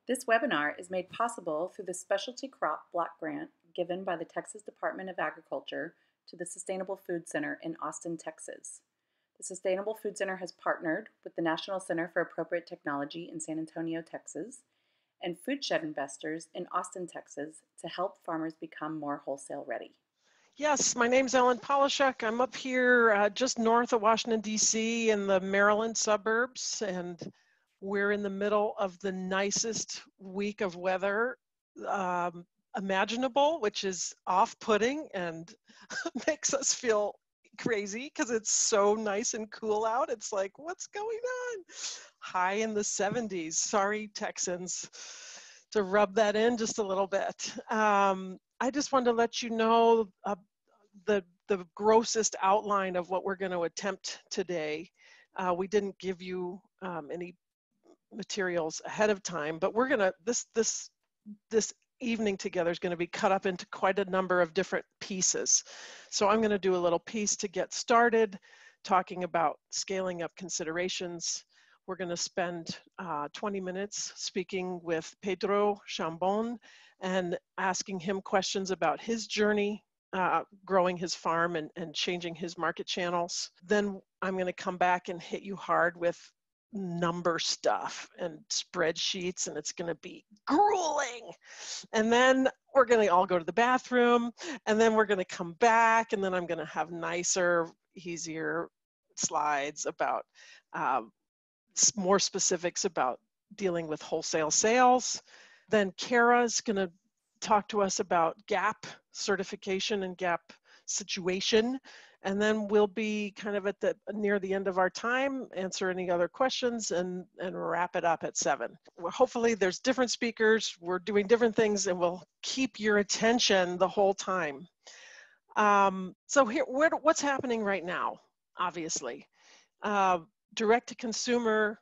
This webinar is made possible through the Specialty Crop Block Grant given by the Texas Department of Agriculture to the Sustainable Food Center in Austin, Texas. The Sustainable Food Center has partnered with the National Center for Appropriate Technology in San Antonio, Texas, and Foodshed investors in Austin, Texas, to help farmers become more wholesale ready. Yes, my name's Ellen Polishuk. I'm up here just north of Washington, D.C. in the Maryland suburbs, and we're in the middle of the nicest week of weather imaginable, which is off-putting and makes us feel crazy because it's so nice and cool out. It's like, what's going on? High in the 70s. Sorry, Texans, to rub that in just a little bit. I just wanted to let you know the grossest outline of what we're going to attempt today. We didn't give you any materials ahead of time, but we're going to, this evening together is going to be cut up into quite a number of different pieces. So I'm going to do a little piece to get started, talking about scaling up considerations. We're going to spend 20 minutes speaking with Pedro Chambon and asking him questions about his journey, growing his farm and changing his market channels. Then I'm going to come back and hit you hard with number stuff and spreadsheets, and it's going to be grueling. And then we're going to all go to the bathroom, and then we're going to come back, and then I'm going to have nicer, easier slides about more specifics about dealing with wholesale sales. Then Kara's going to talk to us about GAP certification and GAP situation. And then we'll be kind of at near the end of our time, answer any other questions and wrap it up at 7. Well, hopefully there's different speakers, we're doing different things, and we'll keep your attention the whole time. So here, what's happening right now, obviously. Direct to consumer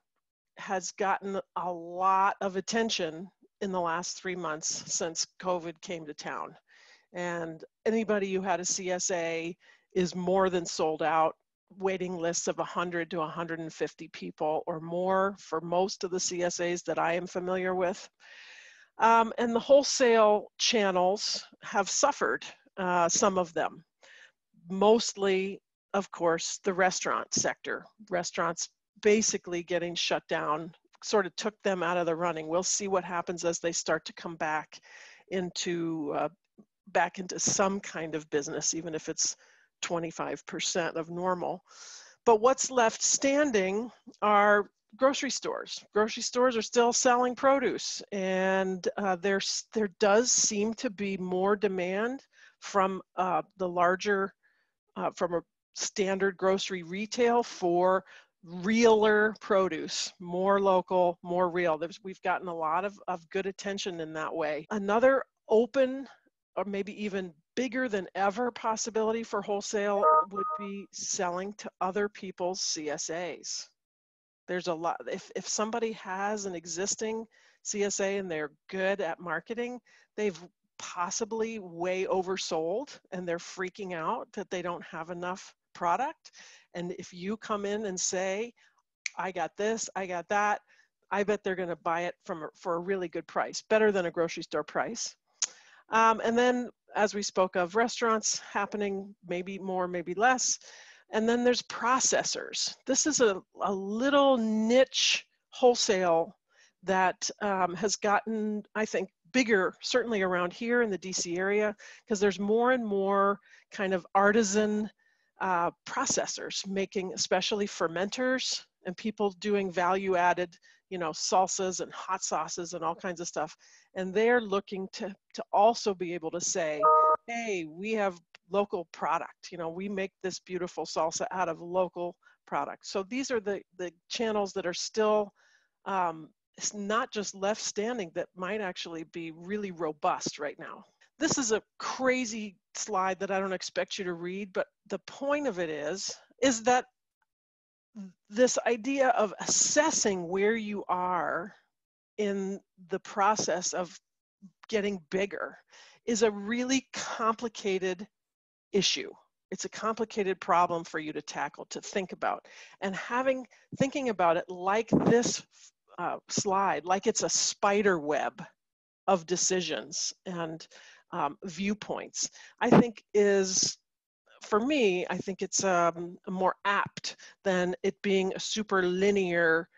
has gotten a lot of attention in the last 3 months since COVID came to town. And anybody who had a CSA is more than sold out, waiting lists of 100 to 150 people or more for most of the CSAs that I am familiar with. And the wholesale channels have suffered, some of them. Mostly, of course, the restaurant sector. Restaurants basically getting shut down sort of took them out of the running. We'll see what happens as they start to come back into some kind of business, even if it's 25% of normal. But what's left standing are grocery stores. Grocery stores are still selling produce, and there does seem to be more demand from the larger, from a standard grocery retail for realer produce, more local, more real. We've gotten a lot of good attention in that way. Another open or maybe even bigger than ever possibility for wholesale would be selling to other people's CSAs. There's a lot, if somebody has an existing CSA and they're good at marketing, they've possibly way oversold and they're freaking out that they don't have enough product. And if you come in and say, I got this, I got that, I bet they're going to buy it for a really good price, better than a grocery store price. And then, as we spoke of, restaurants happening, maybe more, maybe less. And then there's processors. This is a little niche wholesale that has gotten, I think, bigger, certainly around here in the DC area, because there's more and more kind of artisan processors making, especially fermenters, and people doing value-added, salsas and hot sauces and all kinds of stuff. And they're looking to also be able to say, hey, we have local product. We make this beautiful salsa out of local product. So these are the channels that are still it's not just left standing, that might actually be really robust right now. This is a crazy slide that I don't expect you to read, but the point of it is that this idea of assessing where you are in the process of getting bigger is a really complicated issue. It's a complicated problem for you to tackle, to think about. And thinking about it like this slide like it's a spider web of decisions and viewpoints, I think is, for me, I think it's more apt than it being a super linear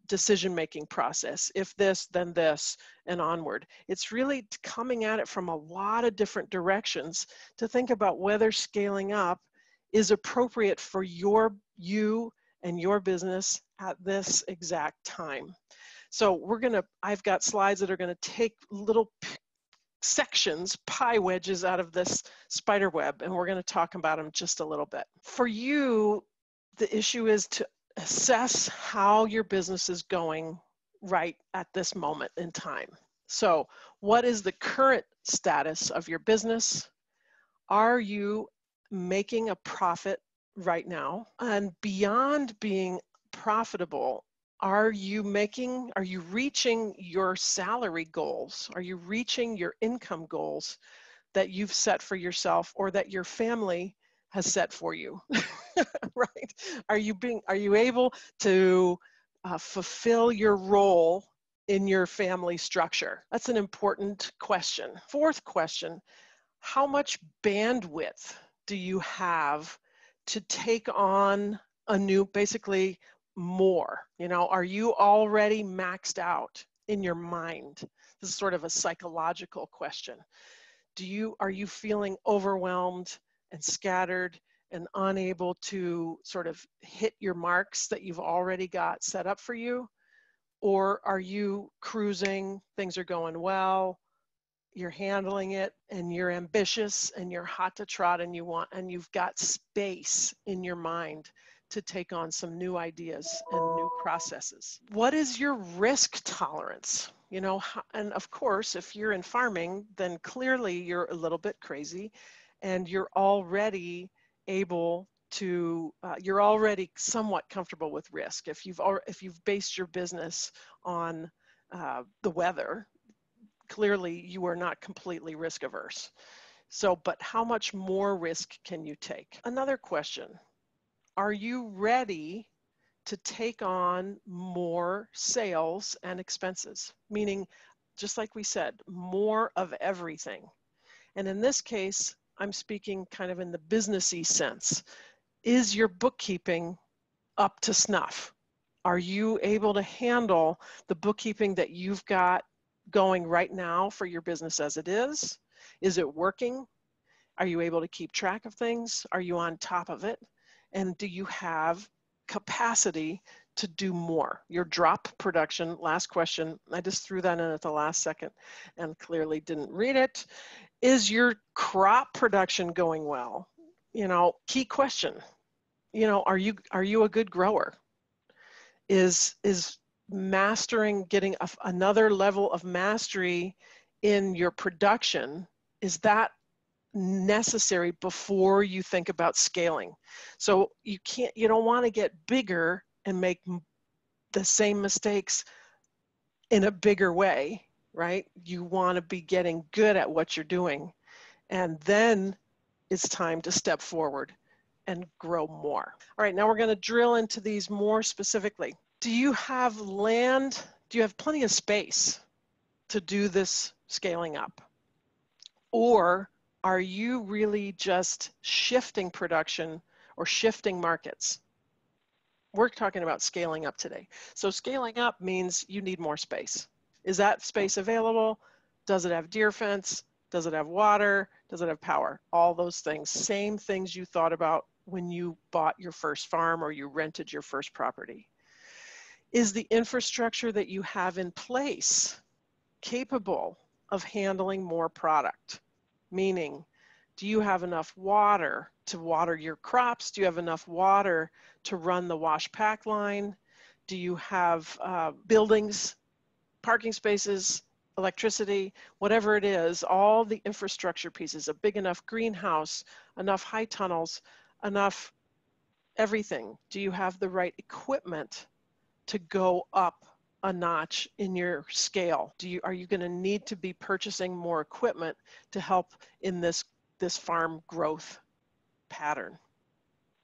decision-making process. If this, then this, and onward. It's really coming at it from a lot of different directions to think about whether scaling up is appropriate for you and your business at this exact time. So I've got slides that are gonna take little sections, pie wedges out of this spider web, and we're going to talk about them just a little bit. For you, the issue is to assess how your business is going right at this moment in time. So, what is the current status of your business? Are you making a profit right now? And beyond being profitable, are you reaching your salary goals? Are you reaching your income goals that you've set for yourself or that your family has set for you? Right? Are you able to fulfill your role in your family structure? That's an important question. Fourth question, how much bandwidth do you have to take on basically more? Are you already maxed out in your mind? This is sort of a psychological question. Are you feeling overwhelmed and scattered and unable to sort of hit your marks that you've already got set up for you? Or are you cruising, things are going well, you're handling it, and you're ambitious and you're hot to trot, and you've got space in your mind to take on some new ideas and new processes? What is your risk tolerance? And of course, if you're in farming, then clearly you're a little bit crazy and you're already you're already somewhat comfortable with risk. If you've based your business on the weather, clearly you are not completely risk averse. But how much more risk can you take? Another question, are you ready to take on more sales and expenses? Meaning, just like we said, more of everything. And in this case, I'm speaking kind of in the businessy sense. Is your bookkeeping up to snuff? Are you able to handle the bookkeeping that you've got going right now for your business as it is? Is it working? Are you able to keep track of things? Are you on top of it? And do you have capacity to do more? Your drop production, last question, I just threw that in at the last second and clearly didn't read it. Is your crop production going well? Key question. Are you a good grower? Is mastering, getting another level of mastery in your production, is that necessary before you think about scaling? So you don't want to get bigger and make the same mistakes in a bigger way, right? You want to be getting good at what you're doing, and then it's time to step forward and grow more. All right, now we're going to drill into these more specifically. Do you have land? Do you have plenty of space to do this scaling up? Or are you really just shifting production or shifting markets? We're talking about scaling up today. So scaling up means you need more space. Is that space available? Does it have deer fence? Does it have water? Does it have power? All those things, same things you thought about when you bought your first farm or you rented your first property. Is the infrastructure that you have in place capable of handling more product? Meaning, do you have enough water to water your crops? Do you have enough water to run the wash pack line? Do you have buildings, parking spaces, electricity, whatever it is, all the infrastructure pieces, a big enough greenhouse, enough high tunnels, enough everything? Do you have the right equipment to go up a notch in your scale? Are you going to need to be purchasing more equipment to help in this farm growth pattern?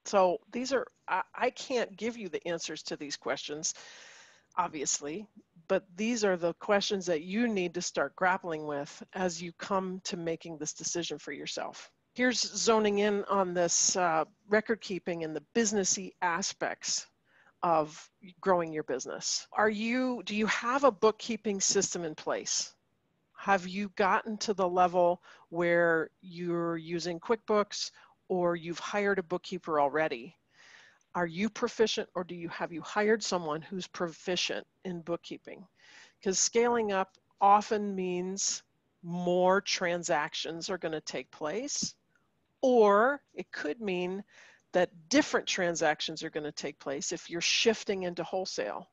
So these are, I can't give you the answers to these questions. obviously, but these are the questions that you need to start grappling with as you come to making this decision for yourself. Here's zoning in on this record keeping and the businessy aspects of growing your business. Do you have a bookkeeping system in place? Have you gotten to the level where you're using QuickBooks or you've hired a bookkeeper already? Are you proficient, or have you hired someone who's proficient in bookkeeping? Because scaling up often means more transactions are going to take place, or it could mean that different transactions are going to take place if you're shifting into wholesale.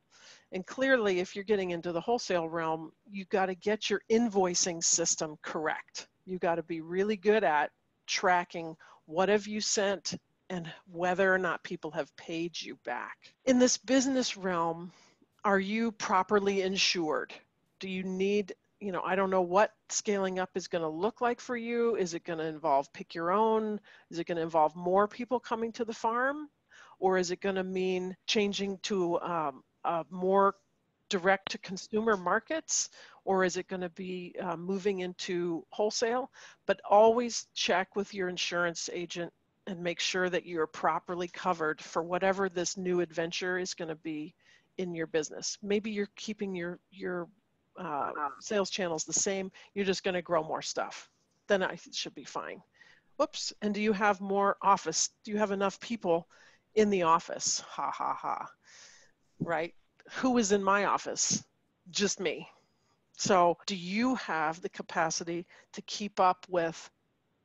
And clearly, if you're getting into the wholesale realm, you've got to get your invoicing system correct. You've got to be really good at tracking what have you sent and whether or not people have paid you back. In this business realm, are you properly insured? Do you need, I don't know what scaling up is going to look like for you. Is it going to involve pick your own? Is it going to involve more people coming to the farm? Or is it going to mean changing to more direct to consumer markets? Or is it going to be moving into wholesale? But always check with your insurance agent and make sure that you're properly covered for whatever this new adventure is going to be in your business. Maybe you're keeping your sales channels the same. You're just going to grow more stuff. Then I should be fine. Whoops. And do you have more office? Do you have enough people in the office? Ha, ha, ha. Right? Who is in my office? Just me. So do you have the capacity to keep up with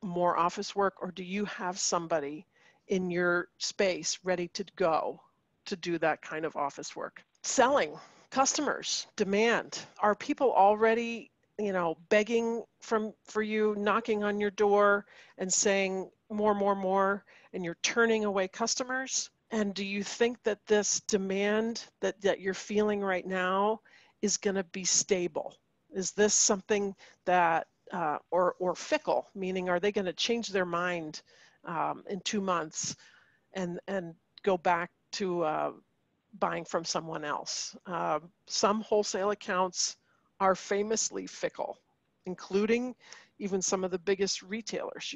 more office work, or do you have somebody in your space ready to go to do that kind of office work? Selling, customers, demand. Are people already, begging for you, knocking on your door and saying more, and you're turning away customers? And do you think that this demand that you're feeling right now is going to be stable? Is this something that or fickle, meaning are they going to change their mind in 2 months and go back to buying from someone else? Some wholesale accounts are famously fickle, including even some of the biggest retailers.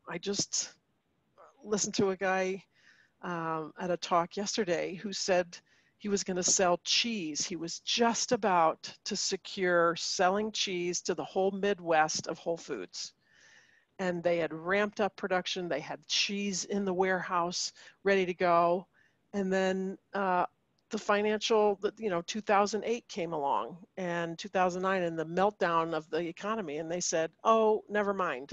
I just listened to a guy at a talk yesterday who said he was going to sell cheese. He was just about to secure selling cheese to the whole Midwest of Whole Foods. And they had ramped up production. They had cheese in the warehouse ready to go. And then the financial, 2008 came along, and 2009, and the meltdown of the economy. And they said, oh, never mind.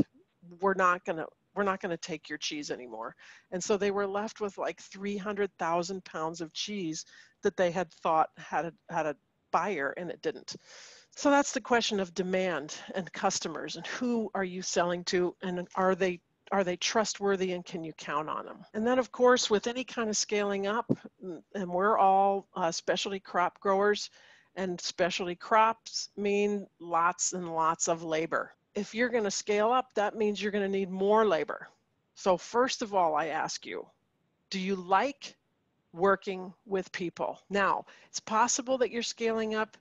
We're not going to take your cheese anymore. And so they were left with like 300,000 pounds of cheese that they had thought had a buyer, and it didn't. So that's the question of demand and customers, and who are you selling to, and are they trustworthy, and can you count on them? And then, of course, with any kind of scaling up, and we're all specialty crop growers, and specialty crops mean lots and lots of labor. If you're going to scale up, that means you're going to need more labor. So first of all, I ask you, do you like working with people? Now, it's possible that you're scaling up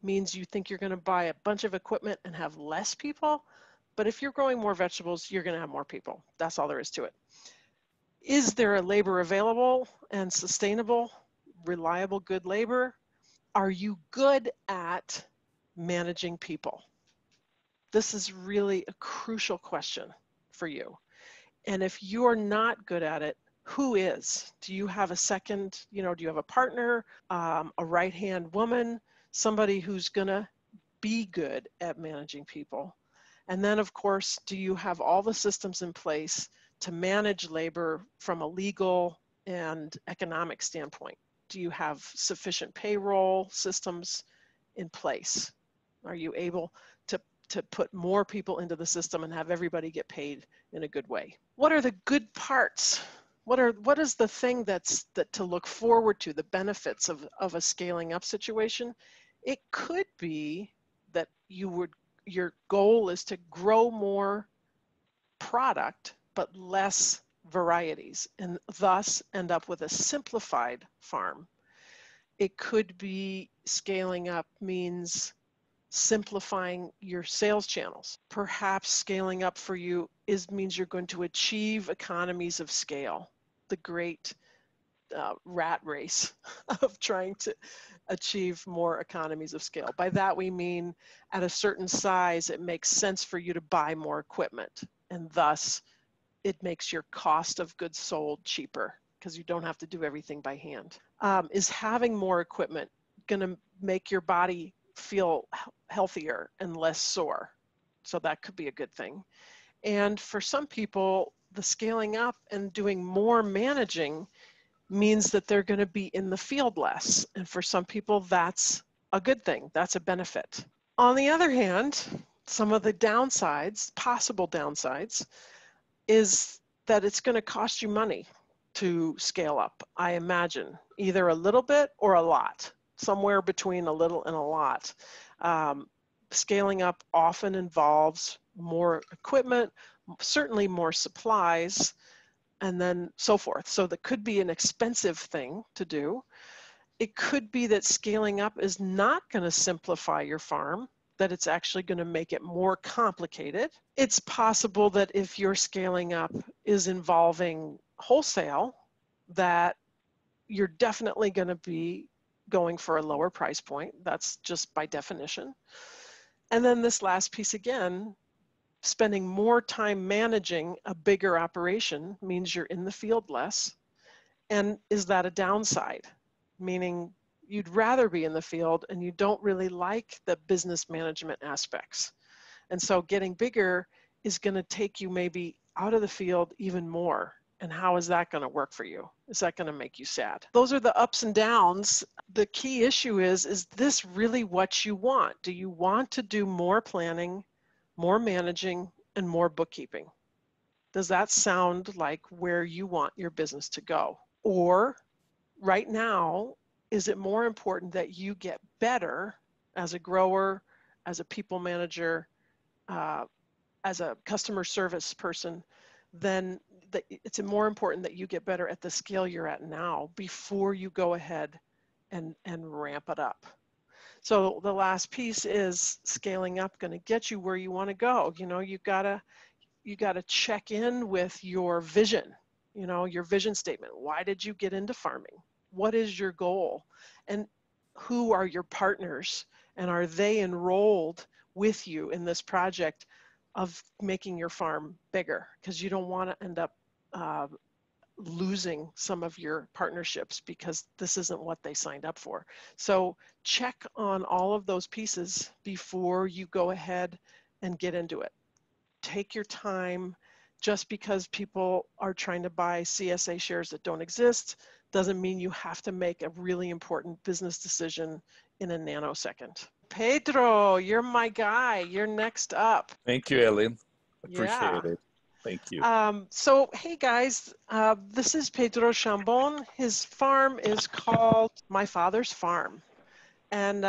means you think you're going to buy a bunch of equipment and have less people, but if you're growing more vegetables, you're going to have more people. That's all there is to it. Is there a labor available and sustainable, reliable, good labor? Are you good at managing people? This is really a crucial question for you. And if you're not good at it, who is? Do you have a second, do you have a partner, a right-hand woman, somebody who's gonna be good at managing people? And then, of course, do you have all the systems in place to manage labor from a legal and economic standpoint? Do you have sufficient payroll systems in place? Are you able to put more people into the system and have everybody get paid in a good way? What are the good parts? What is the thing that to look forward to, the benefits of a scaling up situation? It could be that your goal is to grow more product but less varieties, and thus end up with a simplified farm. It could be scaling up means simplifying your sales channels. Perhaps scaling up for you means you're going to achieve economies of scale, the great rat race of trying to achieve more economies of scale. By that we mean at a certain size, it makes sense for you to buy more equipment, and thus it makes your cost of goods sold cheaper because you don't have to do everything by hand. Is having more equipment going to make your body feel healthier and less sore? So that could be a good thing. And for some people, the scaling up and doing more managing means that they're going to be in the field less. And for some people, that's a good thing. That's a benefit. On the other hand, some of the downsides, possible downsides, is that it's going to cost you money to scale up, I imagine, either a little bit or a lot, somewhere between a little and a lot. Scaling up often involves more equipment, certainly more supplies, and then so forth. So that could be an expensive thing to do. It could be that scaling up is not going to simplify your farm, that it's actually going to make it more complicated. It's possible that if your scaling up is involving wholesale, that you're definitely going to be going for a lower price point. That's just by definition. And then this last piece again, spending more time managing a bigger operation means you're in the field less. And is that a downside? Meaning you'd rather be in the field and you don't really like the business management aspects. And so getting bigger is going to take you maybe out of the field even more. And how is that going to work for you? Is that going to make you sad? Those are the ups and downs. The key issue is this really what you want? Do you want to do more planning, more managing, and more bookkeeping? Does that sound like where you want your business to go? Or right now, is it more important that you get better as a grower, as a people manager, as a customer service person, then it's more important that you get better at the scale you're at now before you go ahead and ramp it up. So the last piece is scaling up going to get you where you want to go. You know, you gotta check in with your vision, you know, your vision statement. Why did you get into farming? What is your goal? And who are your partners? And are they enrolled with you in this project of making your farm bigger? Because you don't want to end up losing some of your partnerships because this isn't what they signed up for. So check on all of those pieces before you go ahead and get into it. Take your time. Just because people are trying to buy CSA shares that don't exist doesn't mean you have to make a really important business decision in a nanosecond. Pedro, you're my guy. You're next up. Thank you, Ellen. Yeah. Appreciate it. Thank you. So, hey guys, this is Pedro Chambon. His farm is called My Father's Farm. And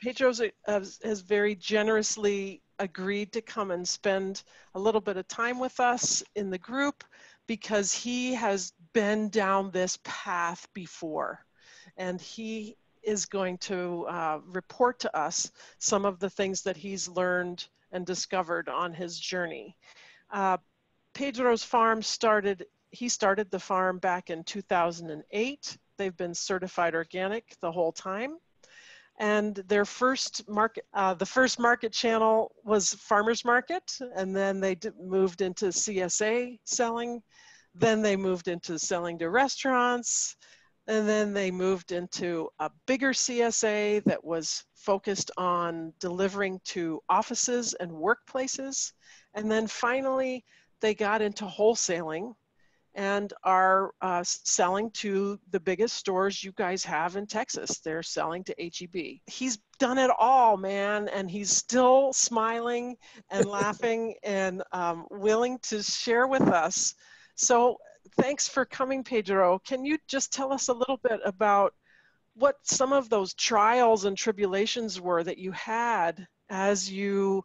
Pedro has very generously agreed to come and spend a little bit of time with us in the group because he has been down this path before. And he is going to report to us some of the things that he's learned and discovered on his journey. Pedro's farm he started the farm back in 2008. They've been certified organic the whole time. And their first market, the first market channel was farmers market, and then they moved into CSA selling. Then they moved into selling to restaurants, and then they moved into a bigger CSA that was focused on delivering to offices and workplaces. And then finally, they got into wholesaling and are selling to the biggest stores you guys have in Texas. They're selling to HEB. He's done it all, man, and he's still smiling and laughing and willing to share with us. So thanks for coming, Pedro. Can you just tell us a little bit about what some of those trials and tribulations were that you had as you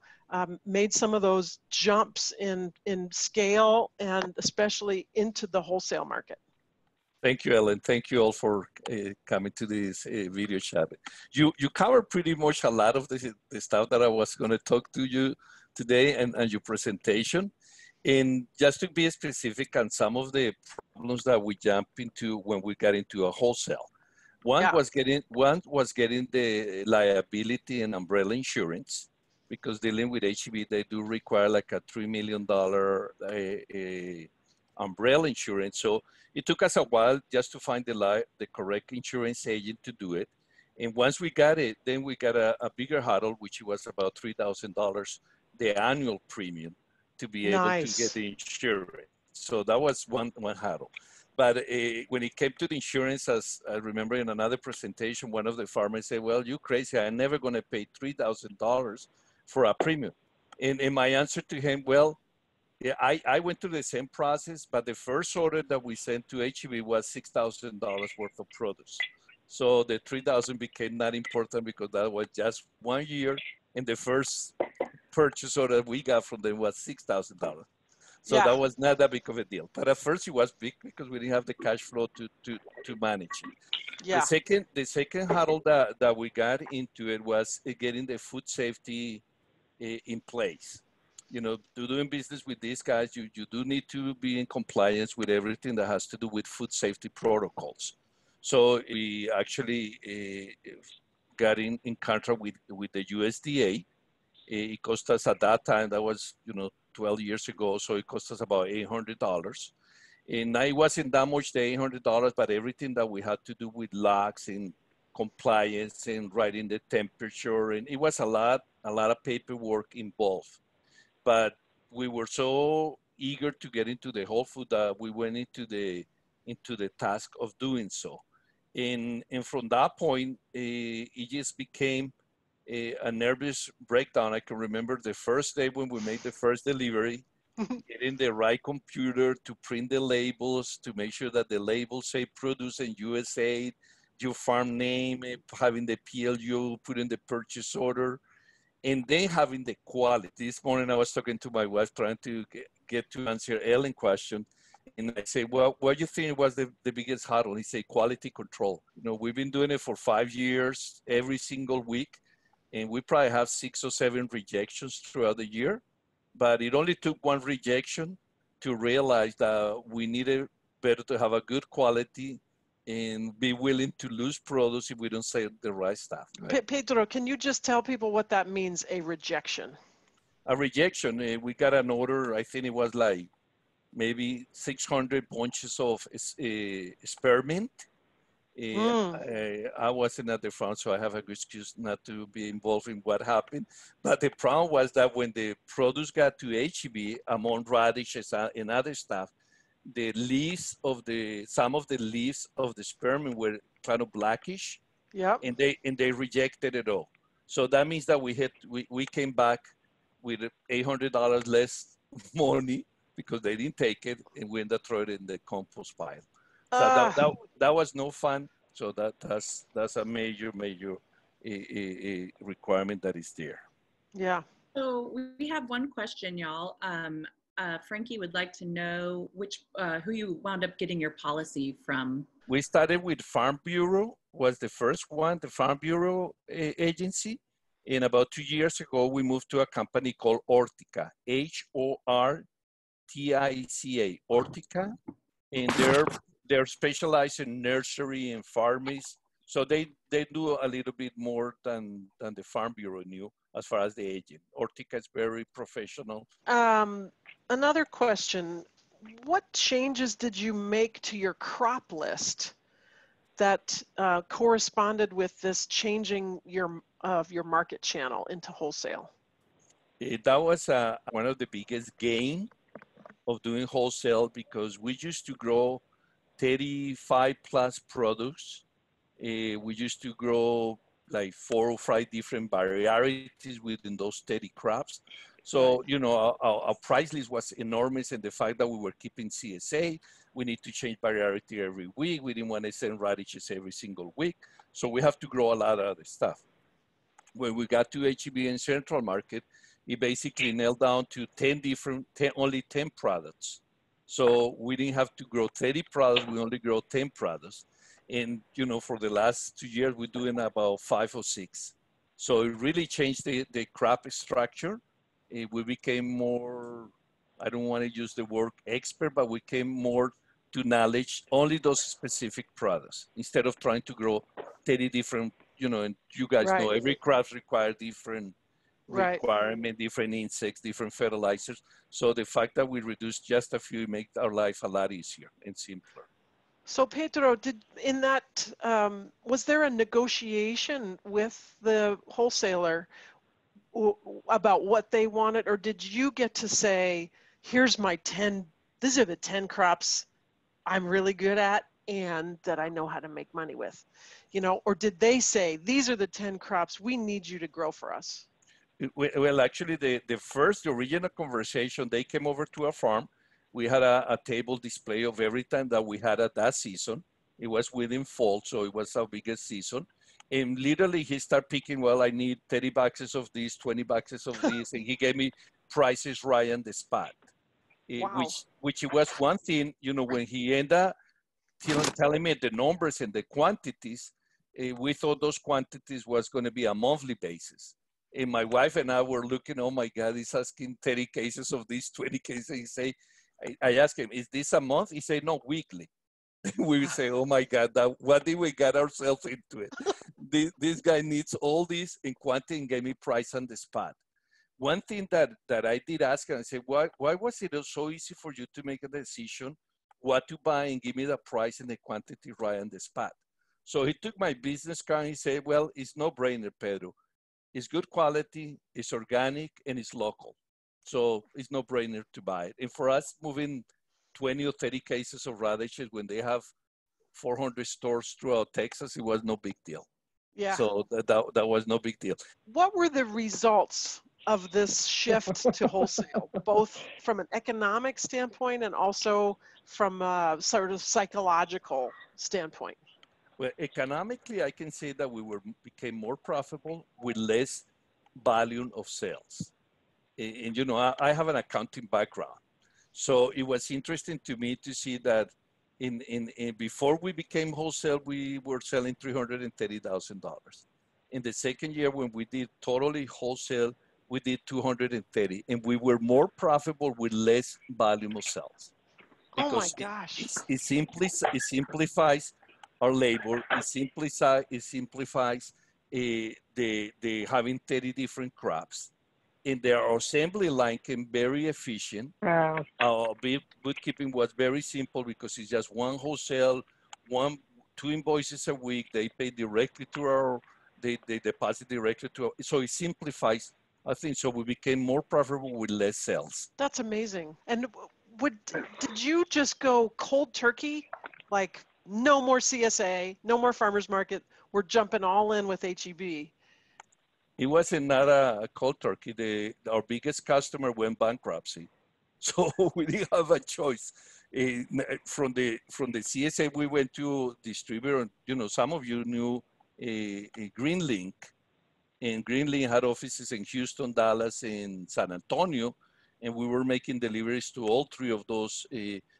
made some of those jumps in scale and especially into the wholesale market? Thank you, Ellen. Thank you all for coming to this video chat. You covered pretty much a lot of the stuff that I was going to talk to you today and your presentation. And just to be specific on some of the problems that we jump into when we got into a wholesale. One was getting the liability and umbrella insurance, because dealing with HEB, they do require like a $3 million umbrella insurance. So it took us a while just to find the correct insurance agent to do it. And once we got it, then we got a bigger hurdle, which was about $3,000, the annual premium to be able to get the insurance. So that was one hurdle. But when it came to the insurance, as I remember in another presentation, one of the farmers said, well, you crazy, I'm never gonna pay $3,000 for a premium. And my answer to him, well, yeah, I went through the same process, but the first order that we sent to HEB was $6,000 worth of produce. So the 3,000 became not important because that was just 1 year, and the first purchase order we got from them was $6,000. So that was not that big of a deal. But at first it was big because we didn't have the cash flow to manage it. Yeah. The second hurdle that we got into it was getting the food safety in place. You know, doing business with these guys, you do need to be in compliance with everything that has to do with food safety protocols. So we actually got in contract with the USDA. It cost us at that time, that was, 12 years ago, so it cost us about $800. And it wasn't that much, the $800, but everything that we had to do with logs and compliance and writing the temperature, and it was a lot of paperwork involved. But we were so eager to get into the whole food that we went into the task of doing so. And from that point, it just became a nervous breakdown. I can remember the first day when we made the first delivery, getting the right computer to print the labels, to make sure that the labels say produce in USA, your farm name, having the PLU, putting the purchase order, and then having the quality. This morning I was talking to my wife trying to get to answer Ellen's question. And I say, well, what do you think was the biggest hurdle? He said, quality control. We've been doing it for 5 years, every single week. And we probably have 6 or 7 rejections throughout the year. But it only took one rejection to realize that we needed better to have a good quality and be willing to lose produce if we don't say the right stuff. Right? Pedro, can you just tell people what that means, a rejection? A rejection, we got an order, I think it was like maybe 600 bunches of spearmint. I wasn't at the farm, so I have a good excuse not to be involved in what happened. But the problem was that when the produce got to HEB, among radishes and other stuff, the leaves of some of the leaves of the spearmint were kind of blackish. Yeah. And they rejected it all. So that means that we came back with $800 less money because they didn't take it, and we ended up throwing it in the compost pile. So that was no fun. So that's a major requirement that is there. Yeah. So we have one question, y'all. Frankie would like to know who you wound up getting your policy from. We started with Farm Bureau, was the first one, the Farm Bureau agency. And about 2 years ago, we moved to a company called Ortica, Hortica, Ortica. And they're specialized in nursery and farmers. So they do a little bit more than the Farm Bureau knew as far as the agent. Ortica is very professional. Another question, what changes did you make to your crop list that corresponded with this changing of your market channel into wholesale? That was one of the biggest gain of doing wholesale, because we used to grow 35 plus products. We used to grow like 4 or 5 different varieties within those 30 crops. So, our price list was enormous, and the fact that we were keeping CSA, we need to change variety every week. We didn't want to send radishes every single week. So we have to grow a lot of other stuff. When we got to HEB and Central Market, it basically nailed down to only 10 products So we didn't have to grow 30 products, we only grow 10 products. And, for the last 2 years, we're doing about 5 or 6. So it really changed the crop structure. We became more, I don't want to use the word expert, but we came more to knowledge only those specific products instead of trying to grow 30 different, and you guys know Right. every crop requires different Right. requirement, different insects, different fertilizers. So the fact that we reduce just a few makes our life a lot easier and simpler. So Pedro, was there a negotiation with the wholesaler about what they wanted, or did you get to say, here's my 10, these are the 10 crops I'm really good at and that I know how to make money with, or did they say, these are the 10 crops we need you to grow for us? Well, actually, the original conversation, they came over to our farm. We had a table display of every time that we had at that season. It was within fall, so it was our biggest season. And literally, he started picking, well, I need 30 boxes of this, 20 boxes of this. And he gave me prices right on the spot. Wow. Which was one thing, when he ended up telling me the numbers and the quantities, we thought those quantities was going to be a monthly basis. And my wife and I were looking, oh my God, he's asking 30 cases of these, 20 cases. He say, I asked him, is this a month? He said, no, weekly. We would say, oh my God, what did we get ourselves into it? This guy needs all this in quantity and gave me price on the spot. One thing that I did ask him, I said, why was it so easy for you to make a decision what to buy and give me the price and the quantity right on the spot? So he took my business card and he said, well, it's no brainer, Pedro. It's good quality, it's organic, and it's local. So it's no brainer to buy it. And for us, moving 20 or 30 cases of radishes when they have 400 stores throughout Texas, it was no big deal. Yeah. So that was no big deal. What were the results of this shift to wholesale, both from an economic standpoint and also from a sort of psychological standpoint? Well, economically, I can say that we became more profitable with less volume of sales. And I have an accounting background. So it was interesting to me to see that in before we became wholesale, we were selling $330,000. In the second year, when we did totally wholesale, we did 230, and we were more profitable with less volume of sales. Oh my Because gosh. it simplifies our labor. It simplifies the having 30 different crops. And their assembly line can very efficient. Wow. Bookkeeping was very simple because it's just one wholesale, two invoices a week. They pay directly to they deposit directly to so it simplifies. I think so we became more profitable with less sales. That's amazing. And did you just go cold turkey, like no more CSA, no more farmers market? We're jumping all in with HEB. It wasn't not a cold turkey. Our biggest customer went bankruptcy, so we didn't have a choice. From the CSA, we went to distributor. Some of you knew GreenLink, and GreenLink had offices in Houston, Dallas, and San Antonio, and we were making deliveries to all three of those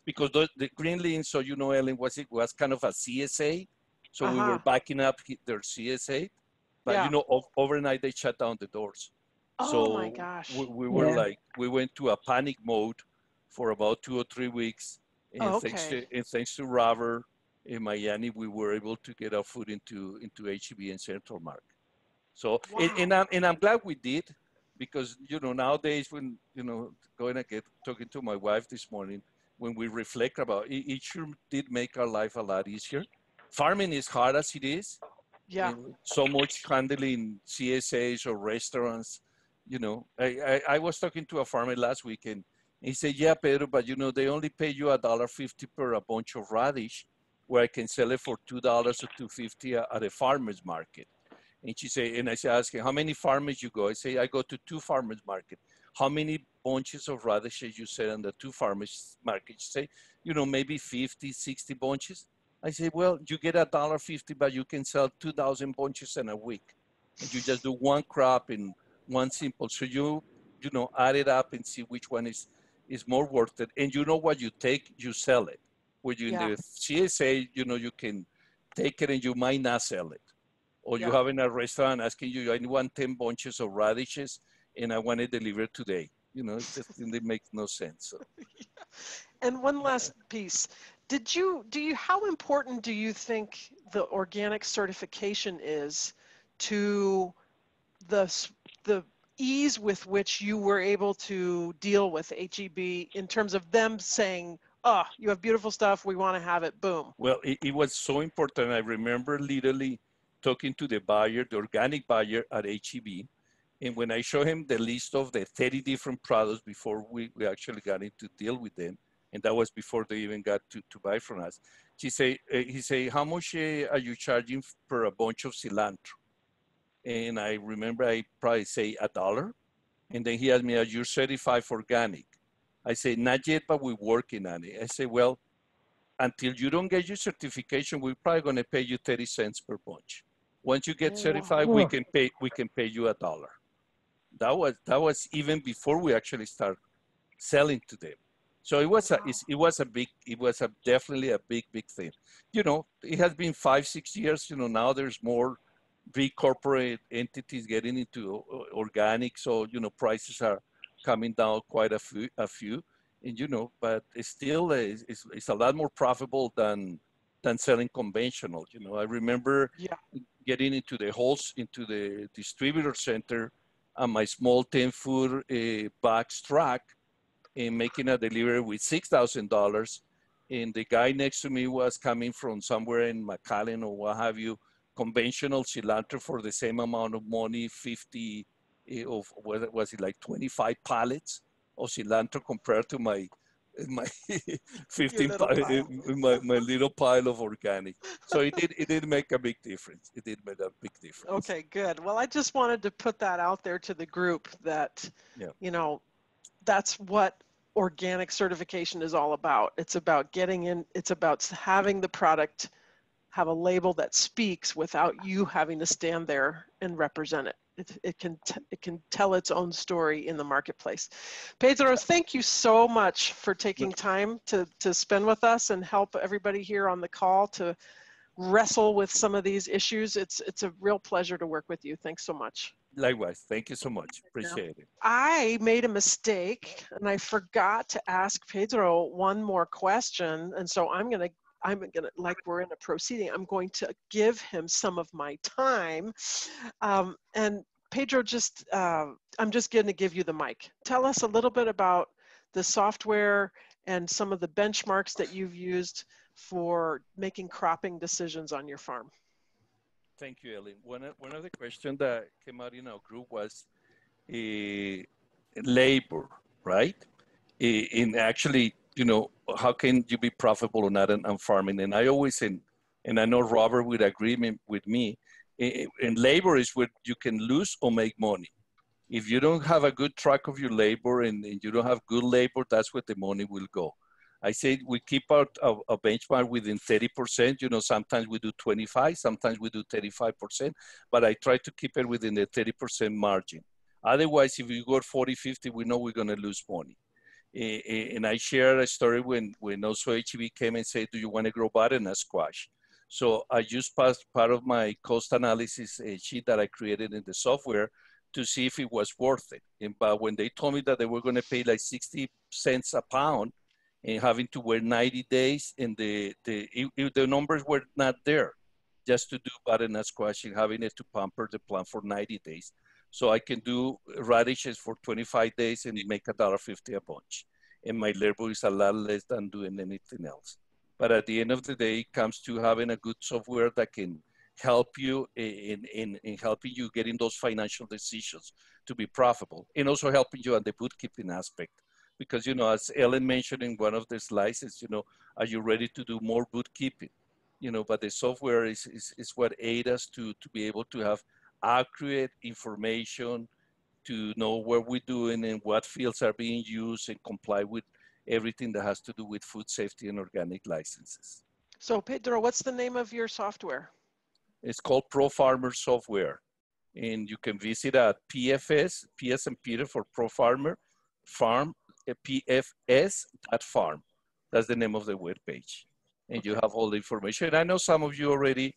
because the GreenLink, so Ellen, was kind of a CSA, so we were backing up their CSA. But overnight they shut down the doors. Oh so my gosh. we were we went to a panic mode for about 2 or 3 weeks. And thanks to Robert in Miami, we were able to get our food into HEB and Central Market. So and I'm glad we did, because nowadays when talking to my wife this morning, when we reflect about it, it sure did make our life a lot easier. Farming is hard as it is. Yeah. So much handling CSAs or restaurants. I was talking to a farmer last week, and he said, yeah, Pedro, but they only pay you $1.50 per a bunch of radish, where I can sell it for $2 or $2.50 at a farmer's market. And she said, and I asked him, how many farmers you go? I say, I go to 2 farmers market. How many bunches of radishes you sell on the 2 farmers market? She say, maybe 50, 60 bunches. I say, well, you get $1.50, but you can sell 2,000 bunches in a week. And you just do one crop in one simple. So you add it up and see which one is is more worth it. And you know what you take, you sell it. When you in Yeah. the CSA, you know, you can take it and you might not sell it. Or you Yeah. have in a restaurant asking you, I want 10 bunches of radishes and I want it delivered today. You know, it just it makes no sense. So. And one last piece. How important do you think the organic certification is to the ease with which you were able to deal with HEB in terms of them saying, oh, you have beautiful stuff, we want to have it, boom? Well, it was so important. I remember literally talking to the buyer, the organic buyer at HEB. And when I showed him the list of the 30 different products before we actually got into deal with them, and that was before they even got to buy from us, he say, how much are you charging per a bunch of cilantro? And I remember I probably say $1. And then he asked me, are you certified for organic? I say, not yet, but we're working on it. I say, well, until you don't get your certification, we're probably going to pay you 30 cents per bunch. Once you get certified, we can pay you $1. That was even before we actually start selling to them. So it was definitely a big thing. You know, it has been 5-6 years. You know, now there's more big corporate entities getting into organic, so you know prices are coming down quite a few, and you know, but it's still it's a lot more profitable than selling conventional. You know, I remember getting into the distributor center on my small 10-foot box truck and making a delivery with $6,000, and the guy next to me was coming from somewhere in McAllen or what have you, conventional cilantro for the same amount of money, 50 of what was it, like 25 pallets of cilantro compared to my 15 my little pile of organic. So it did make a big difference. It did make a big difference. Okay, good. Well, I just wanted to put that out there to the group that, you know, that's what organic certification is all about. It's about getting in, it's about having the product have a label that speaks without you having to stand there and represent it. It can tell its own story in the marketplace. Pedro, thank you so much for taking time to spend with us and help everybody here on the call to wrestle with some of these issues. It's a real pleasure to work with you. Thanks so much. Likewise. Thank you so much. Appreciate it. I made a mistake and I forgot to ask Pedro one more question. And so I'm gonna, like we're in a proceeding, I'm going to give him some of my time. And Pedro, I'm just gonna give you the mic. Tell us a little bit about the software and some of the benchmarks that you've used for making cropping decisions on your farm. Thank you, Ellen. One of the questions that came out in our group was labor, right? In actually, you know, how can you be profitable or not on farming? And I always, and I know Robert would agree with me, and labor is where you can lose or make money. If you don't have a good track of your labor and you don't have good labor, that's where the money will go. I say we keep our benchmark within 30%. You know, sometimes we do 25, sometimes we do 35%, but I try to keep it within the 30% margin. Otherwise, if we go 40, 50, we know we're going to lose money. And I shared a story when also HEB came and said, do you want to grow butternut squash? So I used part of my cost analysis sheet that I created in the software to see if it was worth it. But when they told me that they were going to pay like 60 cents a pound, and having to wait 90 days, and the numbers were not there just to do butternut squash and having it to pamper the plant for 90 days. So I can do radishes for 25 days and make $1.50 a bunch. And my labor is a lot less than doing anything else. But at the end of the day, it comes to having a good software that can help you in helping you getting those financial decisions to be profitable, and also helping you on the bookkeeping aspect. Because, you know, as Ellen mentioned in one of the slides, you know, are you ready to do more bookkeeping? You know, but the software is what aids us to be able to have accurate information, to know what we're doing and what fields are being used, and comply with everything that has to do with food safety and organic licenses. So Pedro, what's the name of your software? It's called ProFarmer Software. And you can visit at PFS, PS and Peter for ProFarmer, Farm pfs.farm. That's the name of the webpage. And you have all the information. I know some of you already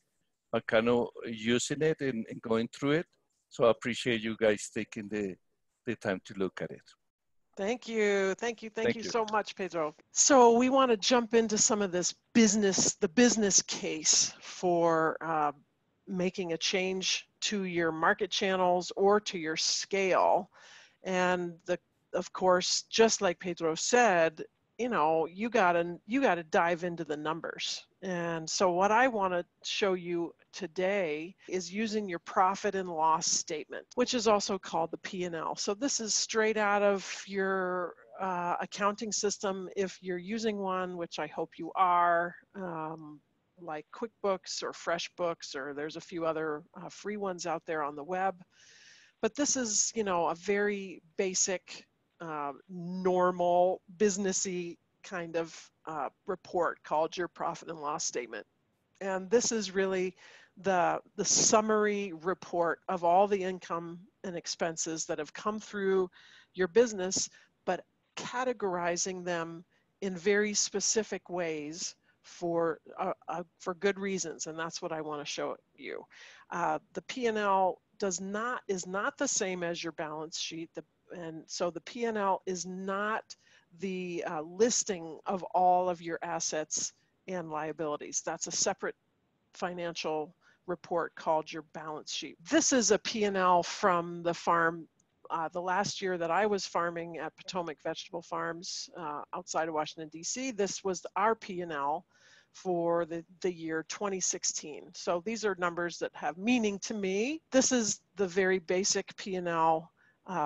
are kind of using it and going through it. So I appreciate you guys taking the time to look at it. Thank you. Thank you Thank you. so much, Pedro. So we want to jump into some of this the business case for making a change to your market channels or to your scale. And of course, just like Pedro said, you gotta dive into the numbers. And so what I want to show you today is using your profit and loss statement, which is also called the P&L. So this is straight out of your accounting system if you're using one, which I hope you are, like QuickBooks or FreshBooks, or there's a few other free ones out there on the web. But this is, a very basic, normal, businessy kind of report called your profit and loss statement. And this is really the summary report of all the income and expenses that have come through your business, but categorizing them in very specific ways for good reasons. And that's what I want to show you. The P&L is not the same as your balance sheet. And so the P&L is not the listing of all of your assets and liabilities. That's a separate financial report called your balance sheet. This is a P&L from the farm. The last year that I was farming at Potomac Vegetable Farms outside of Washington, D.C., this was our P&L for the year 2016. So these are numbers that have meaning to me. This is the very basic P&L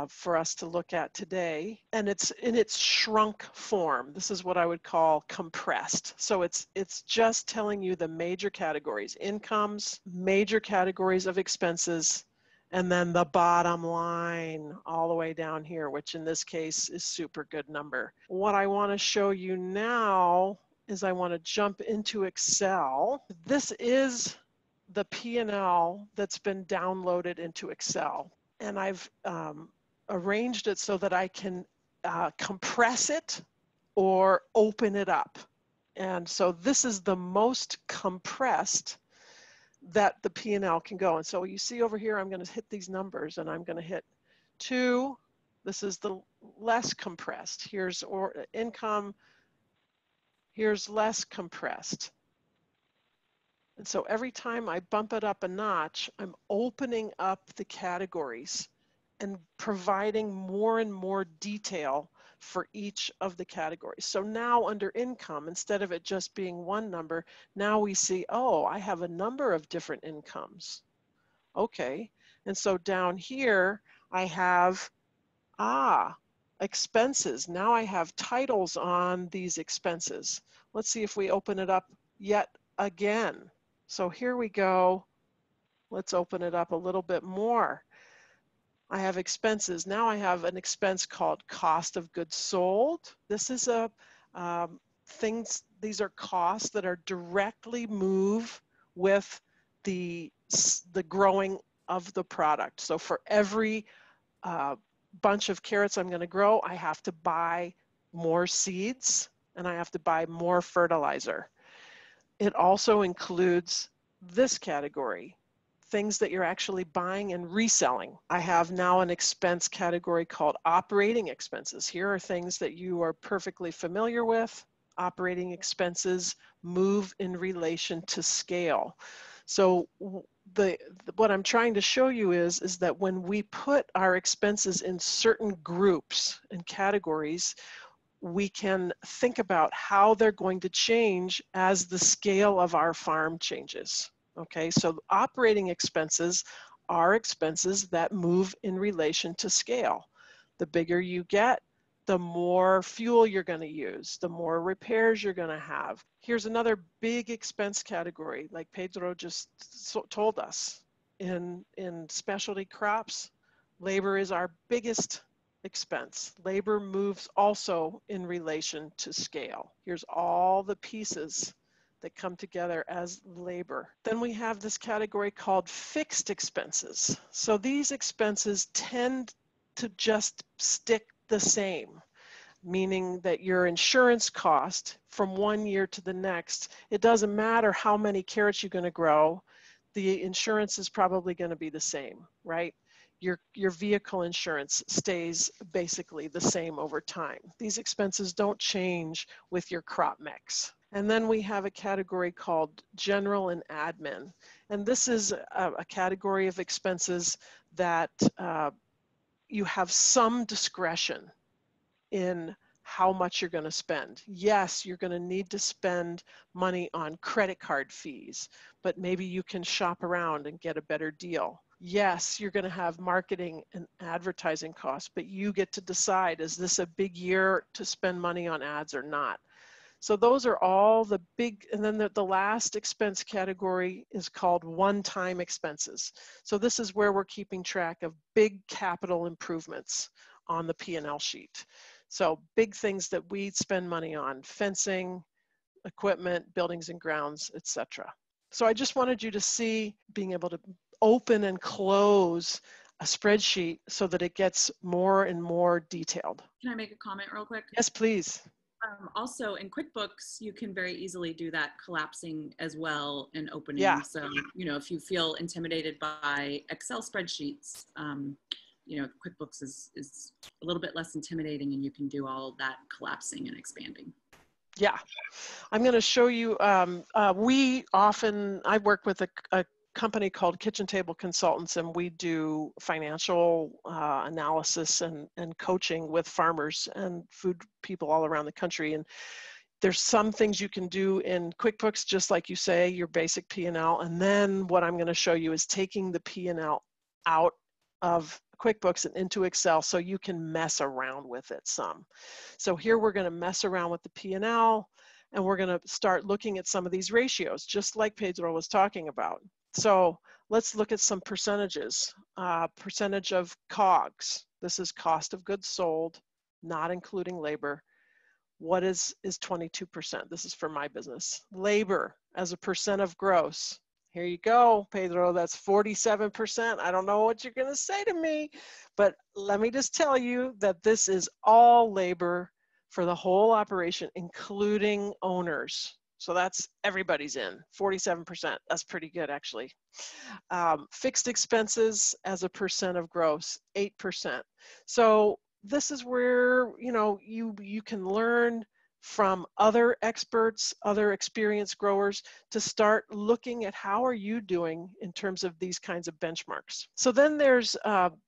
for us to look at today, and it's in its shrunk form. This is what I would call compressed. So it's just telling you the major categories, incomes, major categories of expenses, and then the bottom line all the way down here, which in this case is super good number. What I want to show you now is I want to jump into Excel. This is the P&L that's been downloaded into Excel. And I've arranged it so that I can compress it or open it up. And so this is the most compressed that the P&L can go. And so you see over here, I'm going to hit these numbers and I'm going to hit 2. This is the less compressed. Here's income. Here's less compressed. And so every time I bump it up a notch, I'm opening up the categories and providing more and more detail for each of the categories. So now under income, instead of it just being one number, now we see, oh, I have a number of different incomes. Okay, and so down here, I have, expenses. Now I have titles on these expenses. Let's see if we open it up yet again. So here we go. Let's open it up a little bit more. I have expenses. Now I have an expense called cost of goods sold. This is these are costs that are directly move with the growing of the product. So for every bunch of carrots I'm going to grow, I have to buy more seeds and I have to buy more fertilizer. It also includes this category, things that you're actually buying and reselling. I have now an expense category called operating expenses. Here are things that you are perfectly familiar with. Operating expenses move in relation to scale. So what I'm trying to show you is that when we put our expenses in certain groups and categories, we can think about how they're going to change as the scale of our farm changes. Okay, so operating expenses are expenses that move in relation to scale. The bigger you get, the more fuel you're going to use, the more repairs you're going to have. Here's another big expense category, like Pedro just told us. In specialty crops, labor is our biggest expense. Labor moves also in relation to scale. Here's all the pieces that come together as labor. Then we have this category called fixed expenses. So these expenses tend to just stick the same. meaning that your insurance cost from one year to the next, it doesn't matter how many carrots you're going to grow, the insurance is probably going to be the same, right? Your vehicle insurance stays basically the same over time. These expenses don't change with your crop mix. And then we have a category called general and admin. And this is a category of expenses that you have some discretion in how much you're going to spend. Yes, you're going to need to spend money on credit card fees, but maybe you can shop around and get a better deal. Yes, you're going to have marketing and advertising costs, but you get to decide, is this a big year to spend money on ads or not? So those are all the big, and then the last expense category is called one-time expenses. So this is where we're keeping track of big capital improvements on the P&L sheet. So big things that we spend money on: fencing, equipment, buildings and grounds, etc. So I just wanted you to see being able to open and close a spreadsheet so that it gets more and more detailed. Can I make a comment real quick? Yes, please. Also, in QuickBooks, you can very easily do that collapsing as well and opening. Yeah. So, you know, if you feel intimidated by Excel spreadsheets, you know, QuickBooks is a little bit less intimidating, and you can do all that collapsing and expanding. Yeah, I'm going to show you. I work with a company called Kitchen Table Consultants, and we do financial analysis and coaching with farmers and food people all around the country. And there's some things you can do in QuickBooks, just like you say, your basic P&L. And then what I'm going to show you is taking the P&L out of QuickBooks and into Excel so you can mess around with it some. So here we're going to mess around with the P&L, and we're going to start looking at some of these ratios, just like Pedro was talking about. So let's look at some percentages. Percentage of COGS. This is cost of goods sold, not including labor. What is 22%? This is for my business. Labor as a percent of gross. Here you go, Pedro, that's 47%. I don't know what you're going to say to me, but let me just tell you that this is all labor for the whole operation, including owners. So that's everybody's in, 47%. That's pretty good, actually. Fixed expenses as a percent of gross, 8%. So this is where, you know, you can learn from other experts, other experienced growers, to start looking at how are you doing in terms of these kinds of benchmarks. So then there's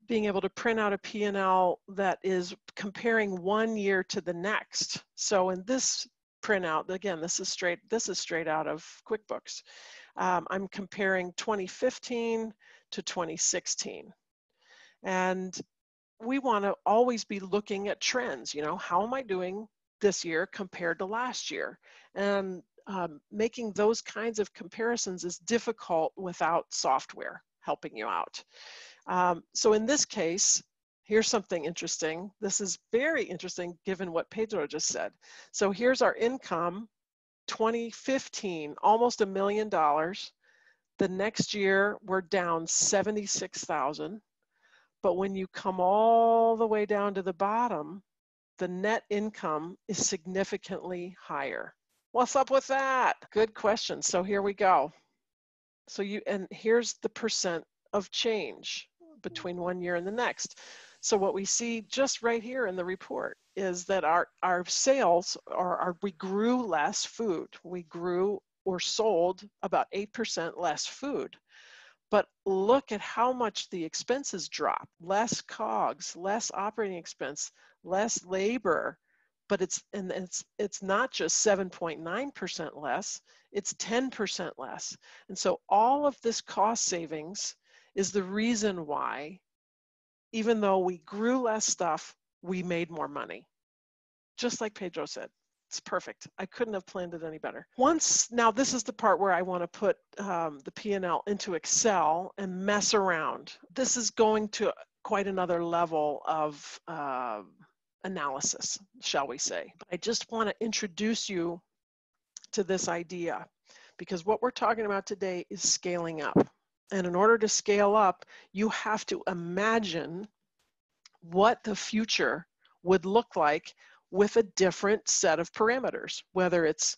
being able to print out a P&L that is comparing one year to the next. So in this printout, again, this is straight out of QuickBooks. I'm comparing 2015 to 2016. And we want to always be looking at trends. You know, how am I doing this year compared to last year? And making those kinds of comparisons is difficult without software helping you out. So in this case, here's something interesting. This is very interesting given what Pedro just said. So here's our income, 2015, almost $1 million. The next year, we're down 76,000. But when you come all the way down to the bottom, the net income is significantly higher. What's up with that? Good question. So here we go. So and here's the percent of change between one year and the next. So what we see just right here in the report is that our sales we grew less food. We grew or sold about 8% less food. But look at how much the expenses drop. Less COGS, less operating expense, less labor, but it's not just 7.9% less, it's 10% less. And so all of this cost savings is the reason why, even though we grew less stuff, we made more money. Just like Pedro said. It's perfect. I couldn't have planned it any better. Now this is the part where I want to put the P&L into Excel and mess around. This is going to quite another level of analysis, shall we say. But I just want to introduce you to this idea, because what we're talking about today is scaling up. And in order to scale up, you have to imagine what the future would look like with a different set of parameters, whether it's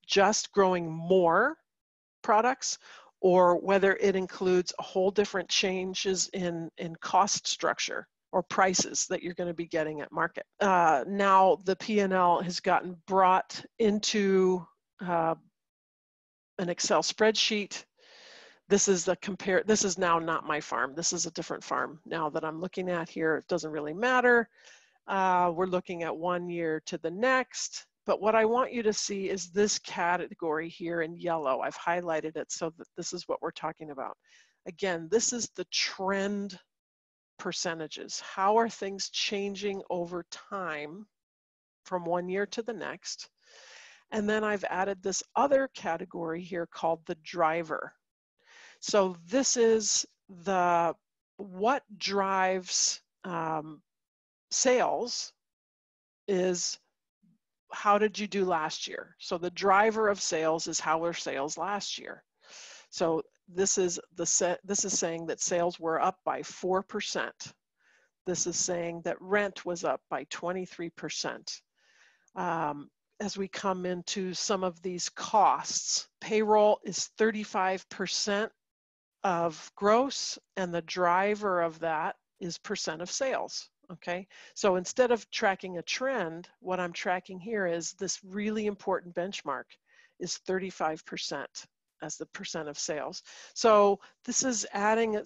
just growing more products or whether it includes a whole different changes in cost structure or prices that you're going to be getting at market. Now the P&L has gotten brought into an Excel spreadsheet. This is this is now not my farm. This is a different farm now that I'm looking at here. It doesn't really matter. We're looking at 1 year to the next. But what I want you to see is this category here in yellow. I've highlighted it so that this is what we're talking about. Again, this is the trend percentages. How are things changing over time from 1 year to the next? And then I've added this other category here called the driver. So this is what drives sales is how did you do last year? So the driver of sales is how were sales last year. So this is saying that sales were up by 4%. This is saying that rent was up by 23%. As we come into some of these costs, payroll is 35% of gross, and the driver of that is percent of sales. Okay, so instead of tracking a trend, what I'm tracking here is this really important benchmark is 35% as the percent of sales. So this is adding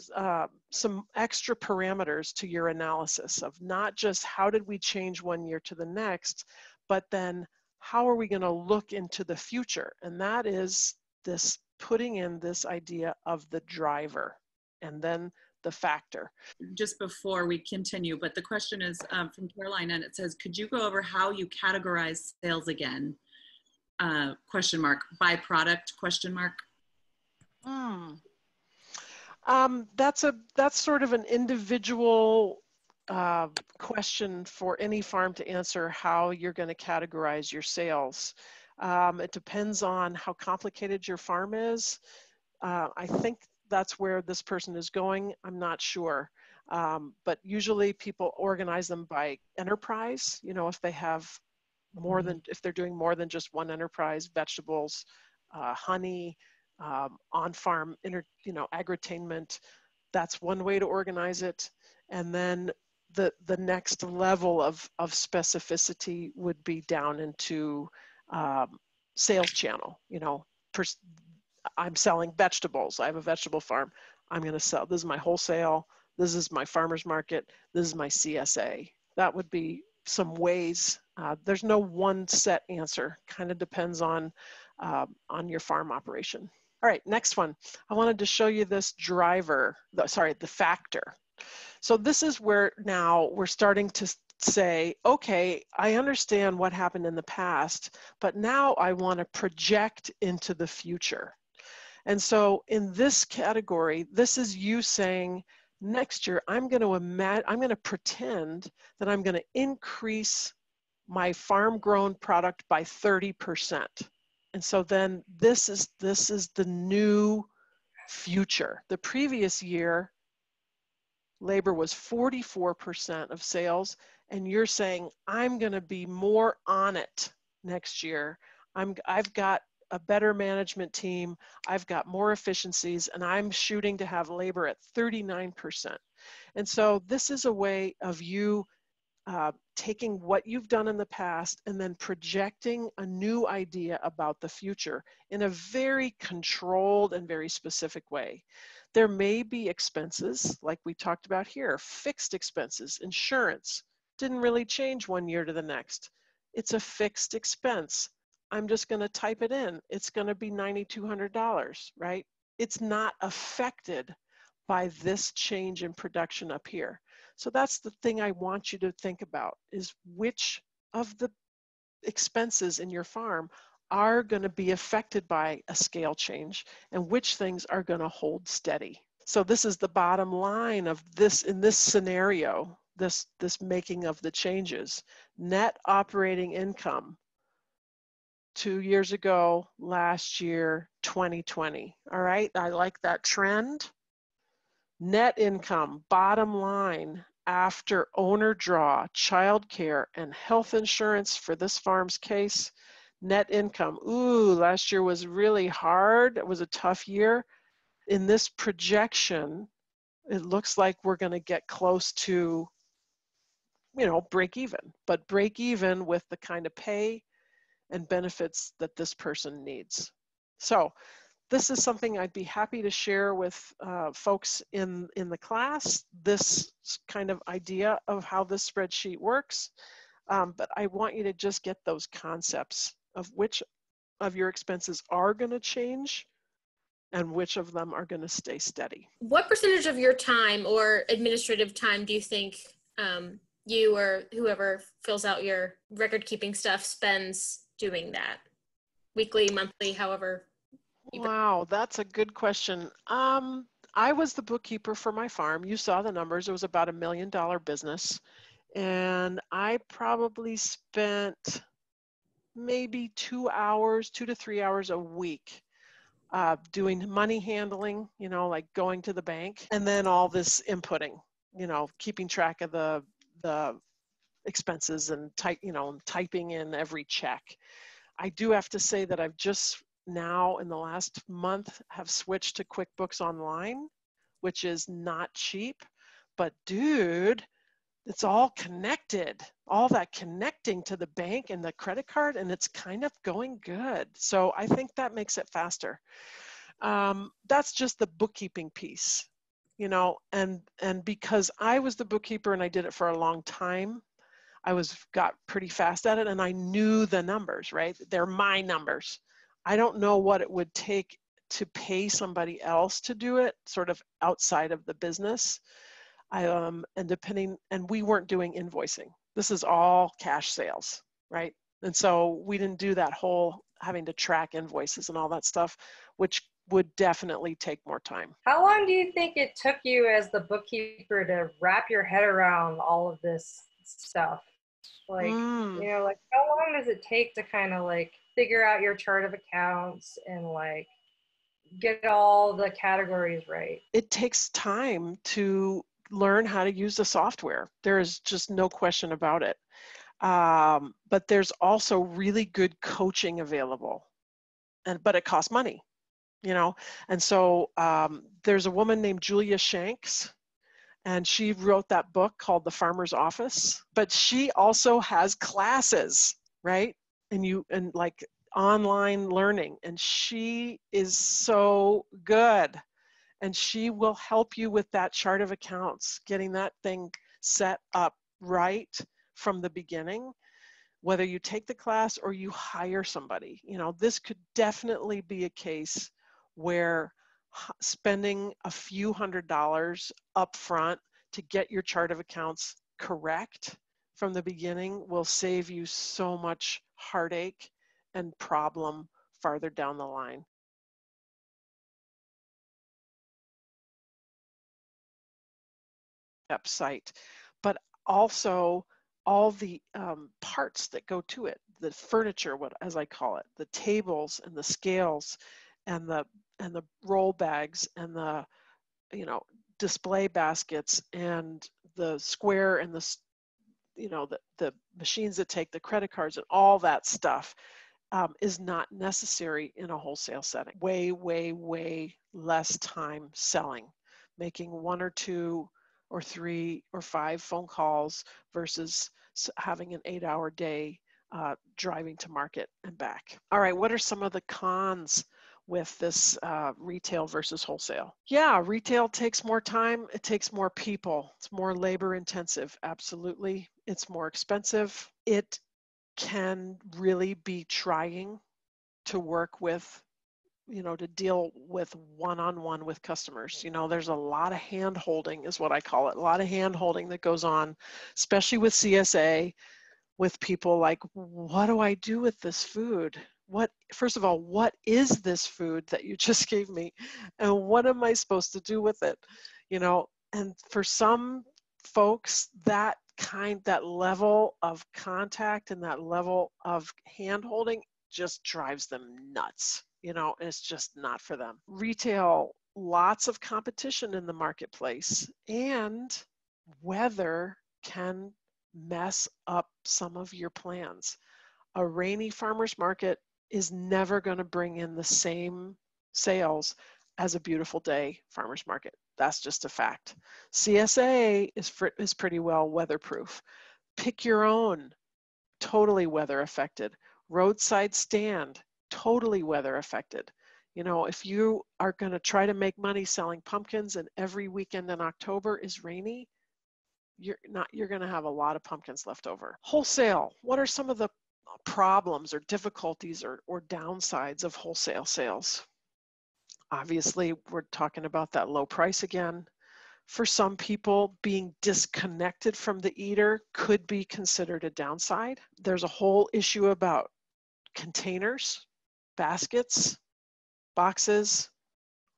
some extra parameters to your analysis of not just how did we change 1 year to the next, but then how are we going to look into the future? And that is this putting in this idea of the driver and then the factor. Just before we continue, but the question is from Caroline, and it says, could you go over how you categorize sales again? Question mark. By product? Question mark. That's sort of an individual question for any farm to answer how you're going to categorize your sales. It depends on how complicated your farm is. I think that's where this person is going. I'm not sure. But usually people organize them by enterprise. You know, if they have more than, if they're doing more than just one enterprise, vegetables, honey, on-farm, agritainment, that's one way to organize it. And then the next level of specificity would be down into sales channel. You know, I'm selling vegetables. I have a vegetable farm. I'm going to sell, this is my wholesale, this is my farmer's market, this is my CSA. That would be some ways. There's no one set answer. Kind of depends on your farm operation. All right, next one. I wanted to show you this driver, the factor. So this is where now we're starting to say, okay, I understand what happened in the past, but now I want to project into the future. And so in this category, this is you saying, next year, I'm going to pretend that I'm going to increase my farm-grown product by 30%. And so then this is the new future. The previous year, labor was 44% of sales, and you're saying, I'm going to be more on it next year. I've got a better management team, I've got more efficiencies, and I'm shooting to have labor at 39%. And so this is a way of you taking what you've done in the past and then projecting a new idea about the future in a very controlled and very specific way. There may be expenses, like we talked about here, fixed expenses, insurance, didn't really change 1 year to the next. It's a fixed expense. I'm just going to type it in. It's going to be $9,200, right? It's not affected by this change in production up here. So that's the thing I want you to think about, is which of the expenses in your farm are going to be affected by a scale change and which things are going to hold steady. So this is the bottom line of this in this scenario, this making of the changes. Net operating income 2 years ago, last year, 2020. All right, I like that trend. Net income, bottom line, after owner draw, childcare, and health insurance for this farm's case, net income. Ooh, last year was really hard. It was a tough year. In this projection, it looks like we're going to get close to, break even, but break even with the kind of pay and benefits that this person needs. So this is something I'd be happy to share with folks in the class, this kind of idea of how this spreadsheet works. But I want you to just get those concepts of which of your expenses are going to change and which of them are going to stay steady. What percentage of your time or administrative time do you think you or whoever fills out your record keeping stuff spends doing that? Weekly, monthly, however? Wow, that's a good question. I was the bookkeeper for my farm. You saw the numbers. It was about $1 million business. And I probably spent maybe 2 to 3 hours a week doing money handling, like going to the bank, and then all this inputting, keeping track of the expenses and typing in every check. I do have to say that I've just now in the last month have switched to QuickBooks Online, which is not cheap, but dude, it's all connected, all that connecting to the bank and the credit card, and it's kind of going good. So I think that makes it faster. That's just the bookkeeping piece, and because I was the bookkeeper and I did it for a long time, got pretty fast at it, and I knew the numbers, right? They're my numbers. I don't know what it would take to pay somebody else to do it, sort of outside of the business. And we weren't doing invoicing. This is all cash sales, right? And so we didn't do that whole having to track invoices and all that stuff, which would definitely take more time. How long do you think it took you as the bookkeeper to wrap your head around all of this stuff? Like, like how long does it take to kind of like figure out your chart of accounts and like get all the categories right? It takes time to learn how to use the software. There is just no question about it. But there's also really good coaching available, but it costs money, And so there's a woman named Julia Shanks, and she wrote that book called The Farmer's Office, but she also has classes, right? And like online learning, and she is so good. And she will help you with that chart of accounts, getting that thing set up right from the beginning, whether you take the class or you hire somebody. This could definitely be a case where spending a few $100s up front to get your chart of accounts correct from the beginning will save you so much heartache and problem farther down the line. Website, but also all the parts that go to it, the furniture, as I call it, the tables and the scales and the roll bags and the display baskets and the square and the machines that take the credit cards and all that stuff is not necessary in a wholesale setting. Way less time selling, making 1 or 2 or 3 or 5 phone calls versus having an 8-hour day driving to market and back. All right, what are some of the cons with this retail versus wholesale? Yeah, retail takes more time. It takes more people. It's more labor intensive. Absolutely. It's more expensive. It can really be trying to work with, to deal with one-on-one with customers. There's a lot of hand-holding is what I call it. A lot of hand-holding that goes on, especially with CSA, with people like, what do I do with this food? First of all, what is this food that you just gave me? And what am I supposed to do with it? And for some folks, that level of contact and that level of hand-holding just drives them nuts. It's just not for them. Retail, lots of competition in the marketplace, and weather can mess up some of your plans. A rainy farmer's market is never going to bring in the same sales as a beautiful day farmer's market. That's just a fact. CSA is pretty well weatherproof. Pick your own, totally weather affected. Roadside stand, totally weather affected. You know, if you are going to try to make money selling pumpkins and every weekend in October is rainy, you're going to have a lot of pumpkins left over. Wholesale, what are some of the problems or difficulties or downsides of wholesale sales? Obviously, we're talking about that low price again. For some people, being disconnected from the eater could be considered a downside. There's a whole issue about containers, baskets, boxes,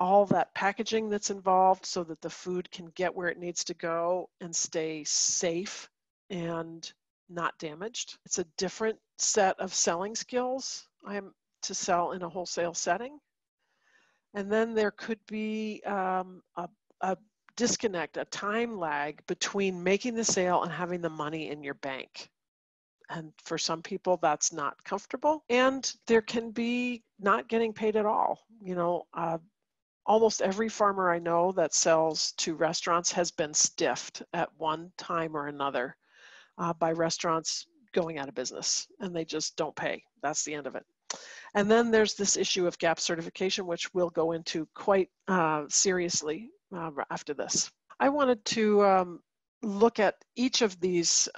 all that packaging that's involved so that the food can get where it needs to go and stay safe and not damaged. It's a different set of selling skills to sell in a wholesale setting. And then there could be a disconnect, a time lag between making the sale and having the money in your bank. And for some people, that's not comfortable. And there can be not getting paid at all. You know, almost every farmer I know that sells to restaurants has been stiffed at one time or another by restaurants going out of business, and they just don't pay. That's the end of it. And then there's this issue of GAP certification, which we'll go into quite seriously after this. I wanted to look at each of these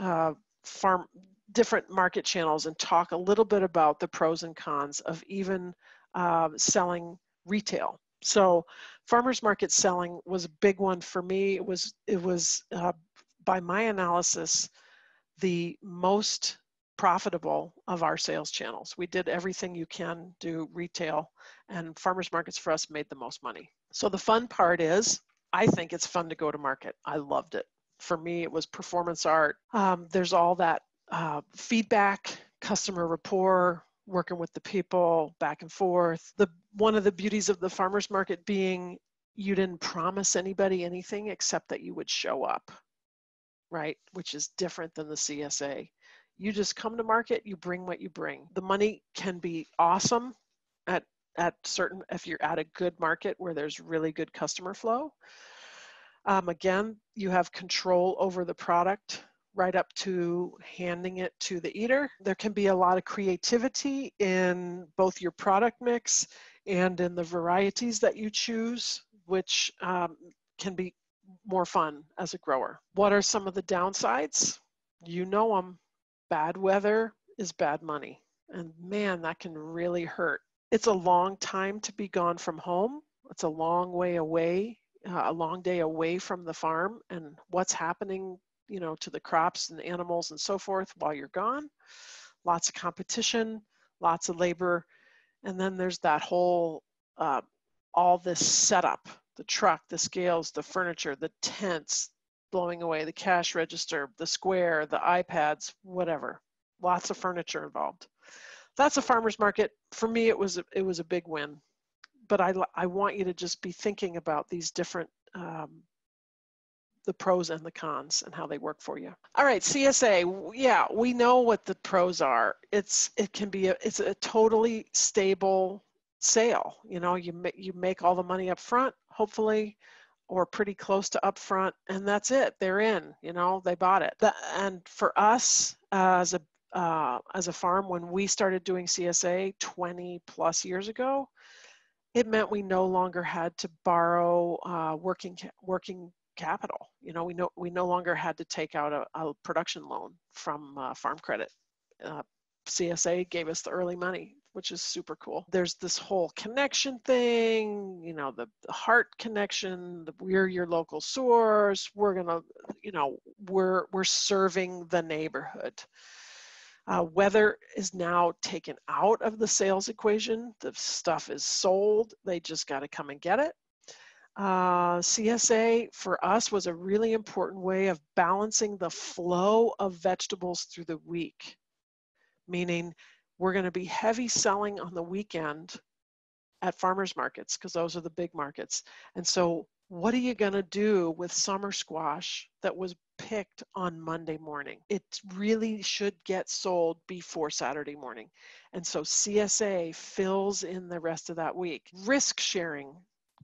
different market channels and talk a little bit about the pros and cons of even selling retail. So farmers market selling was a big one for me. It was by my analysis, the most profitable of our sales channels. We did everything you can do retail, and farmers markets for us made the most money. So the fun part is, I think it's fun to go to market. I loved it. For me, it was performance art. There's all that feedback, customer rapport, working with the people back and forth. One of the beauties of the farmers market being you didn't promise anybody anything except that you would show up, right? Which is different than the CSA. You just come to market, you bring what you bring. The money can be awesome if you're at a good market where there's really good customer flow. Again, you have control over the product right up to handing it to the eater. There can be a lot of creativity in both your product mix and in the varieties that you choose, which can be more fun as a grower. What are some of the downsides? You know them. Bad weather is bad money. And man, that can really hurt. It's a long time to be gone from home. It's a long way away, a long day away from the farm and what's happening, you know, to the crops and the animals and so forth while you're gone. Lots of competition, lots of labor. And then there's that whole, all this setup, the truck, the scales, the furniture, the tents, blowing away, the cash register, the square, the iPads, whatever. Lots of furniture involved. That's a farmer's market. For me, it was a big win. But I want you to just be thinking about these different, the pros and the cons and how they work for you. All right, CSA, yeah, we know what the pros are. It's a totally stable sale. You know, you make all the money up front, hopefully, or pretty close to upfront, and that's it. They're in, you know, they bought it. And for us as a farm, when we started doing CSA 20 plus years ago, it meant we no longer had to borrow working capital. You know, we no longer had to take out a production loan from Farm Credit. CSA gave us the early money, which is super cool. There's this whole connection thing, you know, the heart connection, we're your local source, we're gonna, you know, we're serving the neighborhood. Weather is now taken out of the sales equation. The stuff is sold, they just gotta come and get it. CSA for us was a really important way of balancing the flow of vegetables through the week, meaning we're going to be heavy selling on the weekend at farmers markets because those are the big markets. And so What are you going to do with summer squash that was picked on Monday morning? It really should get sold before Saturday morning. And so CSA fills in the rest of that week. Risk sharing.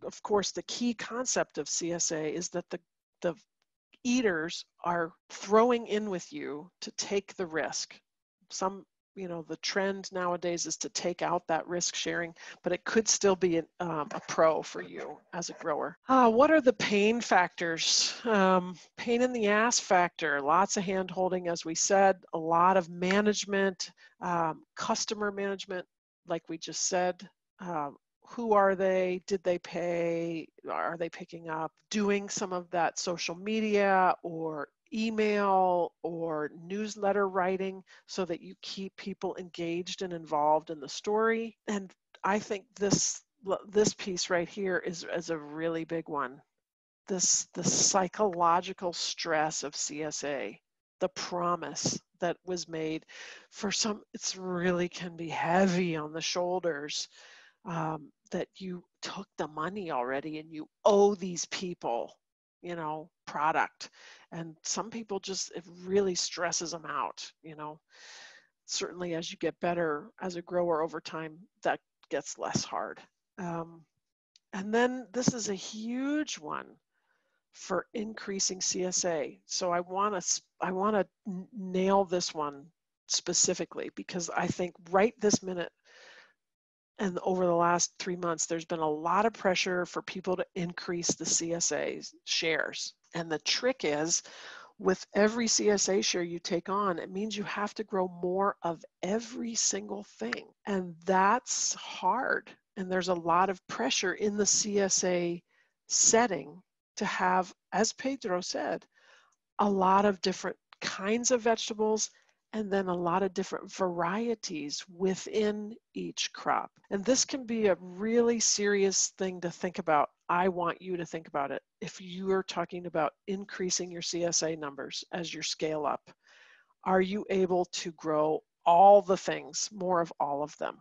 Of course, the key concept of CSA is that the eaters are throwing in with you to take the risk. The trend nowadays is to take out that risk sharing, but it could still be a pro for you as a grower. What are the pain factors? Pain in the ass factor, lots of hand holding, as we said, a lot of management, customer management, like we just said. Who are they? Did they pay? Are they picking up? Doing some of that social media or email or newsletter writing so that you keep people engaged and involved in the story. And I think this piece right here is a really big one. The psychological stress of CSA, the promise that was made. For some, it's really can be heavy on the shoulders. That you took the money already and you owe these people, product. And some people it really stresses them out, Certainly as you get better as a grower over time, that gets less hard. And then this is a huge one for increasing CSA. So I want to nail this one specifically, because I think right this minute, and over the last 3 months, there's been a lot of pressure for people to increase the CSA shares. And the trick is, with every CSA share you take on, it means you have to grow more of every single thing. And that's hard. And there's a lot of pressure in the CSA setting to have, as Pedro said, a lot of different kinds of vegetables, and then a lot of different varieties within each crop. And this can be a really serious thing to think about. I want you to think about it. If you are talking about increasing your CSA numbers as you scale up, are you able to grow all the things, more of all of them?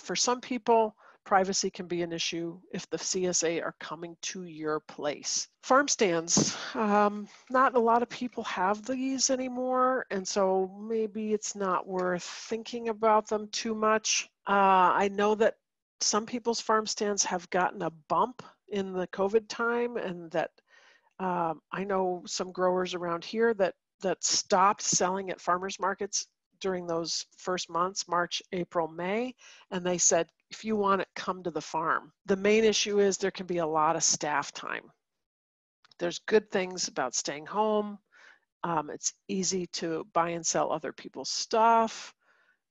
For some people, privacy can be an issue if the CSA are coming to your place. Farm stands, not a lot of people have these anymore, and so maybe it's not worth thinking about them too much. I know that some people's farm stands have gotten a bump in the COVID time, and that I know some growers around here that stopped selling at farmers markets during those first months, March, April, May, and they said, if you want it, come to the farm. The main issue is there can be a lot of staff time. There's good things about staying home. It's easy to buy and sell other people's stuff.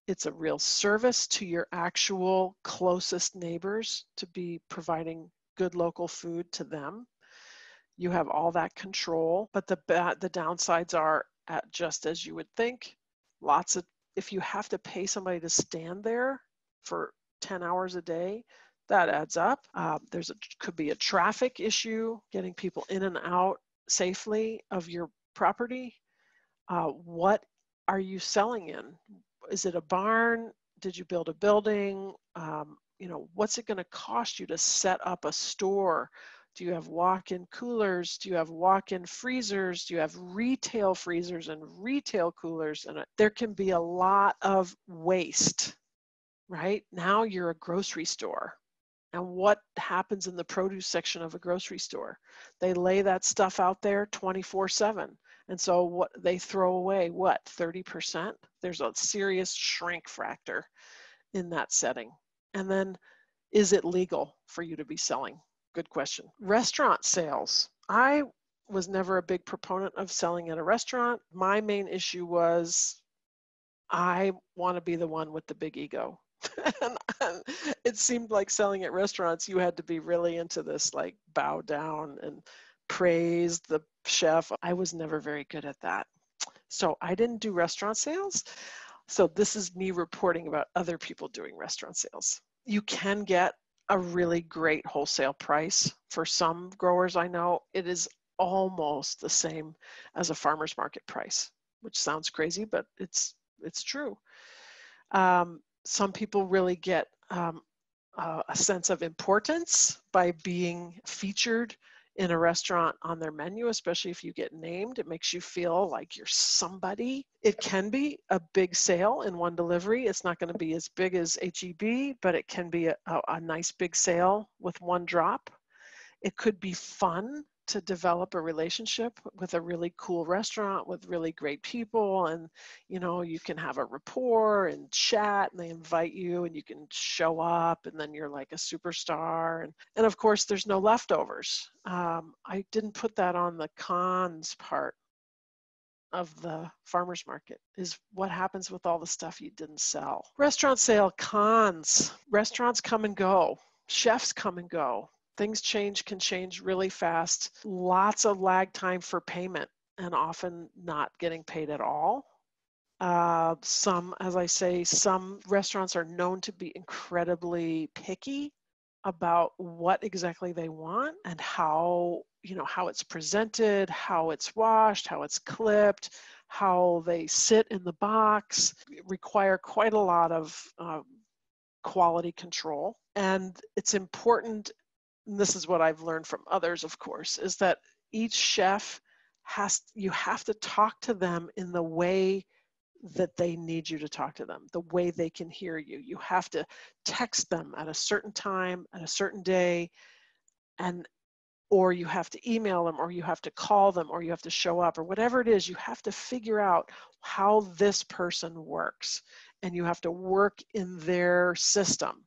It's a real service to your actual closest neighbors to be providing good local food to them. You have all that control, but the downsides are, just as you would think, if you have to pay somebody to stand there for 10 hours a day, that adds up. Could be a traffic issue, getting people in and out safely of your property. What are you selling in? Is it a barn? Did you build a building? What's it going to cost you to set up a store? Do you have walk-in coolers? Do you have walk-in freezers? Do you have retail freezers and retail coolers? And there can be a lot of waste, right? Now you're a grocery store. And what happens in the produce section of a grocery store? They lay that stuff out there 24/7. And so what they throw away, 30%? There's a serious shrink factor in that setting. And then, is it legal for you to be selling? Good question. Restaurant sales. I was never a big proponent of selling at a restaurant. My main issue was I want to be the one with the big ego. And it seemed like selling at restaurants, you had to be really into this, like bow down and praise the chef. I was never very good at that. So I didn't do restaurant sales. So this is me reporting about other people doing restaurant sales. You can get a really great wholesale price. For some growers I know, it is almost the same as a farmer's market price, which sounds crazy, but it's true. Some people really get a sense of importance by being featured in a restaurant on their menu, especially if you get named. It makes you feel like you're somebody. It can be a big sale in one delivery. It's not going to be as big as HEB, but it can be a nice big sale with one drop. It could be fun to develop a relationship with a really cool restaurant with really great people, and you can have a rapport and chat, and they invite you and you can show up, and then you're like a superstar. And of course there's no leftovers. I didn't put that on the cons part of the farmers market, is what happens with all the stuff you didn't sell. Restaurant sale cons: restaurants come and go, chefs come and go. Things can change really fast. Lots of lag time for payment, and often not getting paid at all. Some restaurants are known to be incredibly picky about what exactly they want and how it's presented, how it's washed, how it's clipped, how they sit in the box. Require quite a lot of quality control. And it's important, and this is what I've learned from others, of course, is that each chef you have to talk to them in the way that they need you to talk to them, the way they can hear you. You have to text them at a certain time, at a certain day, or you have to email them, or you have to call them, or you have to show up, or whatever it is. You have to figure out how this person works, and you have to work in their system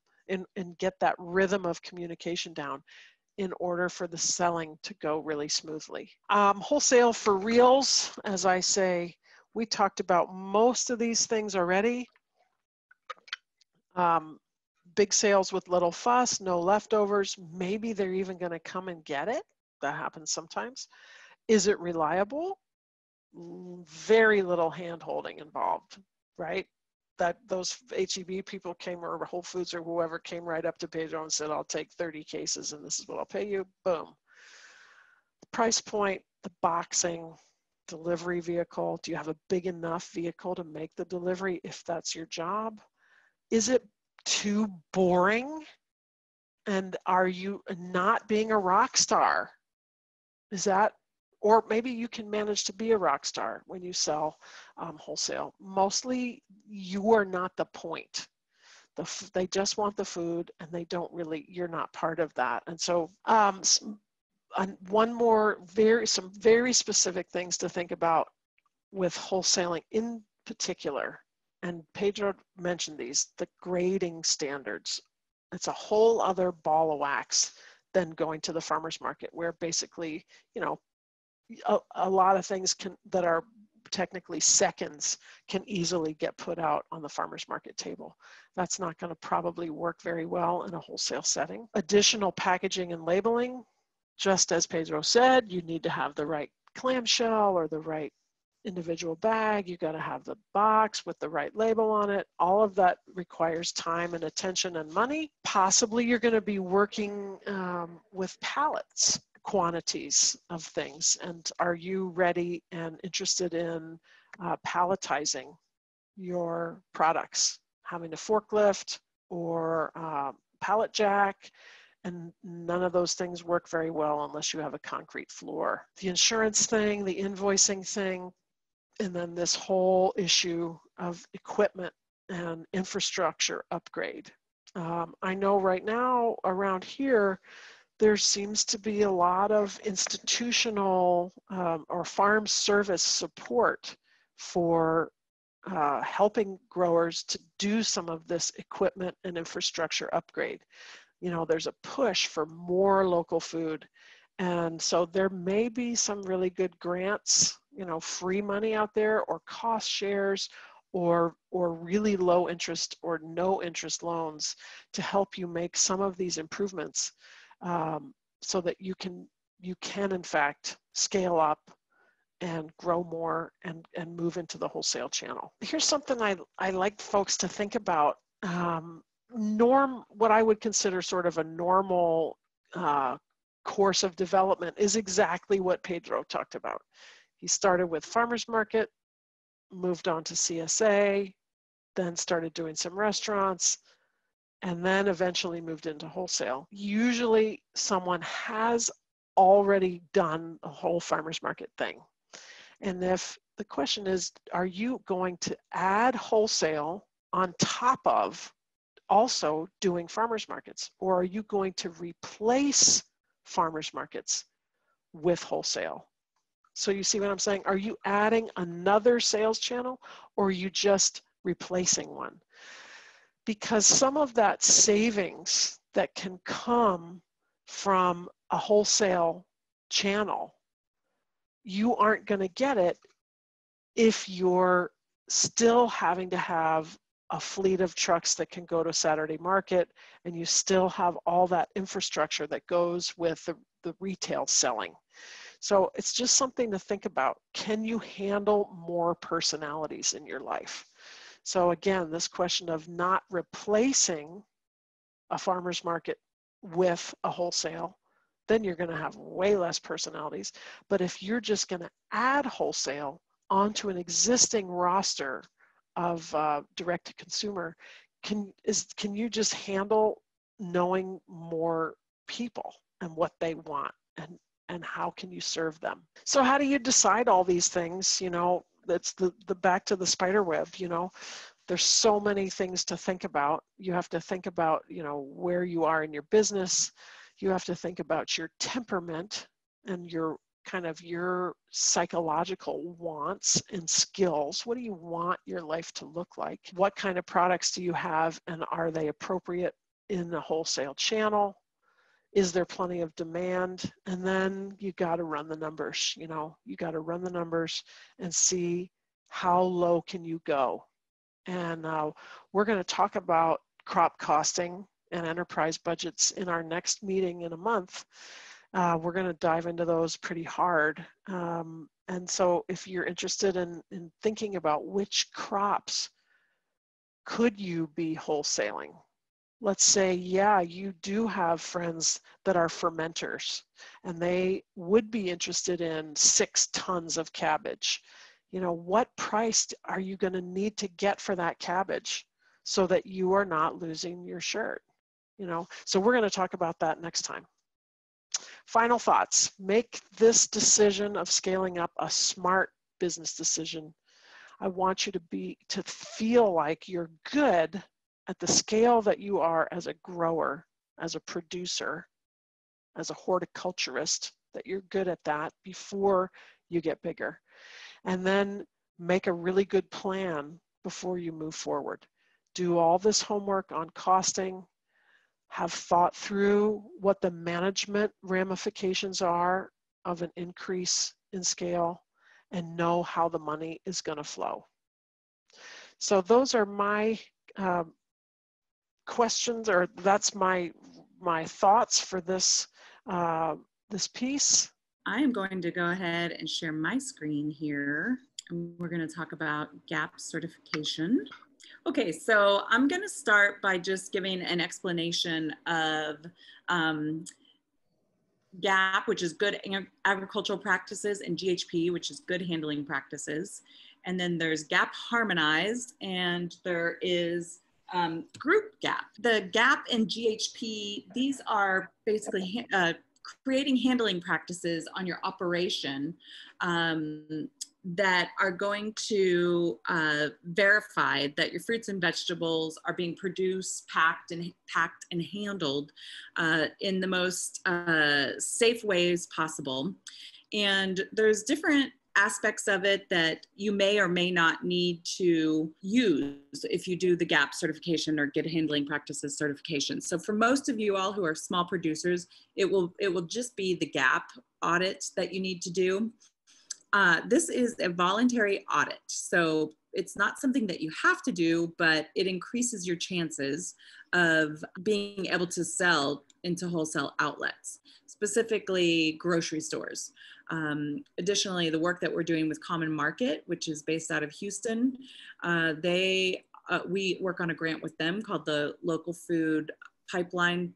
and get that rhythm of communication down in order for the selling to go really smoothly. Wholesale for reals, as I say, we talked about most of these things already. Big sales with little fuss, no leftovers. Maybe they're even going to come and get it. That happens sometimes. Is it reliable? Very little hand-holding involved, right? That those HEB people came, or Whole Foods or whoever, came right up to Pedro and said, I'll take 30 cases and this is what I'll pay you. Boom. The price point, the boxing, delivery vehicle. Do you have a big enough vehicle to make the delivery if that's your job? Is it too boring? And are you not being a rock star? Is that, or maybe you can manage to be a rock star when you sell wholesale. Mostly you are not the point. They just want the food, and they don't really, you're not part of that. And so one more, some very specific things to think about with wholesaling in particular, and Pedro mentioned these, the grading standards. It's a whole other ball of wax than going to the farmer's market, where basically, a lot of things that are technically seconds can easily get put out on the farmer's market table. That's not going to probably work very well in a wholesale setting. Additional packaging and labeling, just as Pedro said, you need to have the right clamshell or the right individual bag. You got to have the box with the right label on it. All of that requires time and attention and money. Possibly you're going to be working with pallets, quantities of things. And are you ready and interested in palletizing your products, having a forklift or pallet jack? And none of those things work very well unless you have a concrete floor. The insurance thing, the invoicing thing, and then this whole issue of equipment and infrastructure upgrade. I know right now around here, there seems to be a lot of institutional or farm service support for helping growers to do some of this equipment and infrastructure upgrade. There's a push for more local food. And so there may be some really good grants, free money out there, or cost shares, or really low interest or no interest loans to help you make some of these improvements, so that you can in fact scale up and grow more and move into the wholesale channel. Here's something I like folks to think about. What I would consider sort of a normal course of development is exactly what Pedro talked about. He started with farmers market, moved on to CSA, then started doing some restaurants, and then eventually moved into wholesale. Usually someone has already done the whole farmers market thing. And if the question is, are you going to add wholesale on top of also doing farmers markets, or are you going to replace farmers markets with wholesale? So you see what I'm saying? Are you adding another sales channel, or are you just replacing one? Because some of that savings that can come from a wholesale channel, you aren't going to get it if you're still having to have a fleet of trucks that can go to Saturday market, and you still have all that infrastructure that goes with the retail selling. So it's just something to think about. Can you handle more personalities in your life? So again, this question of not replacing a farmer's market with a wholesale, then you're going to have way less personalities. But if you're just going to add wholesale onto an existing roster of direct to consumer, can you just handle knowing more people and what they want, and how can you serve them? So how do you decide all these things? You know, that's the back to the spider web. You know, there's so many things to think about. You have to think about, you know, where you are in your business. You have to think about your temperament and your kind of your psychological wants and skills. What do you want your life to look like? What kind of products do you have, and are they appropriate in the wholesale channel? Is there plenty of demand? And then you got to run the numbers. You know, you got to run the numbers and see how low can you go. And we're going to talk about crop costing and enterprise budgets in our next meeting in a month. We're going to dive into those pretty hard. And so if you're interested in thinking about which crops could you be wholesaling, let's say, yeah, you do have friends that are fermenters and they would be interested in 6 tons of cabbage. You know, what price are you going to need to get for that cabbage so that you are not losing your shirt? You know, so we're going to talk about that next time. Final thoughts. Make this decision of scaling up a smart business decision. I want you to feel like you're good at the scale that you are as a grower, as a producer, as a horticulturist, that you're good at that before you get bigger. And then make a really good plan before you move forward. Do all this homework on costing, have thought through what the management ramifications are of an increase in scale, and know how the money is going to flow. So those are my questions, or that's my thoughts for this this piece. I am going to go ahead and share my screen here, and we're going to talk about GAP certification. Okay, so I'm going to start by just giving an explanation of GAP, which is good agricultural practices, and GHP, which is good handling practices. And then there's GAP harmonized, and there is group GAP. The GAP and GHP, these are basically creating handling practices on your operation that are going to verify that your fruits and vegetables are being produced, packed and handled in the most safe ways possible. And there's different aspects of it that you may or may not need to use if you do the GAP certification or good handling practices certification. So for most of you all who are small producers, it will just be the GAP audit that you need to do. This is a voluntary audit, so it's not something that you have to do, but it increases your chances of being able to sell into wholesale outlets, specifically grocery stores. Additionally, the work that we're doing with Common Market, which is based out of Houston, we work on a grant with them called the Local Food Pipeline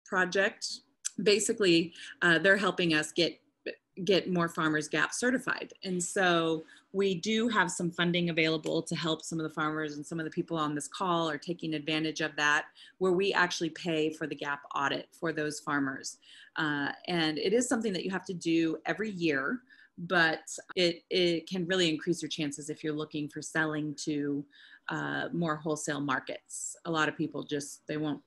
Project. Basically, they're helping us get more farmers GAP certified. And so We do have some funding available to help some of the farmers, and some of the people on this call are taking advantage of that, where we actually pay for the GAP audit for those farmers. And it is something that you have to do every year, but it can really increase your chances if you're looking for selling to more wholesale markets. A lot of people just, they won't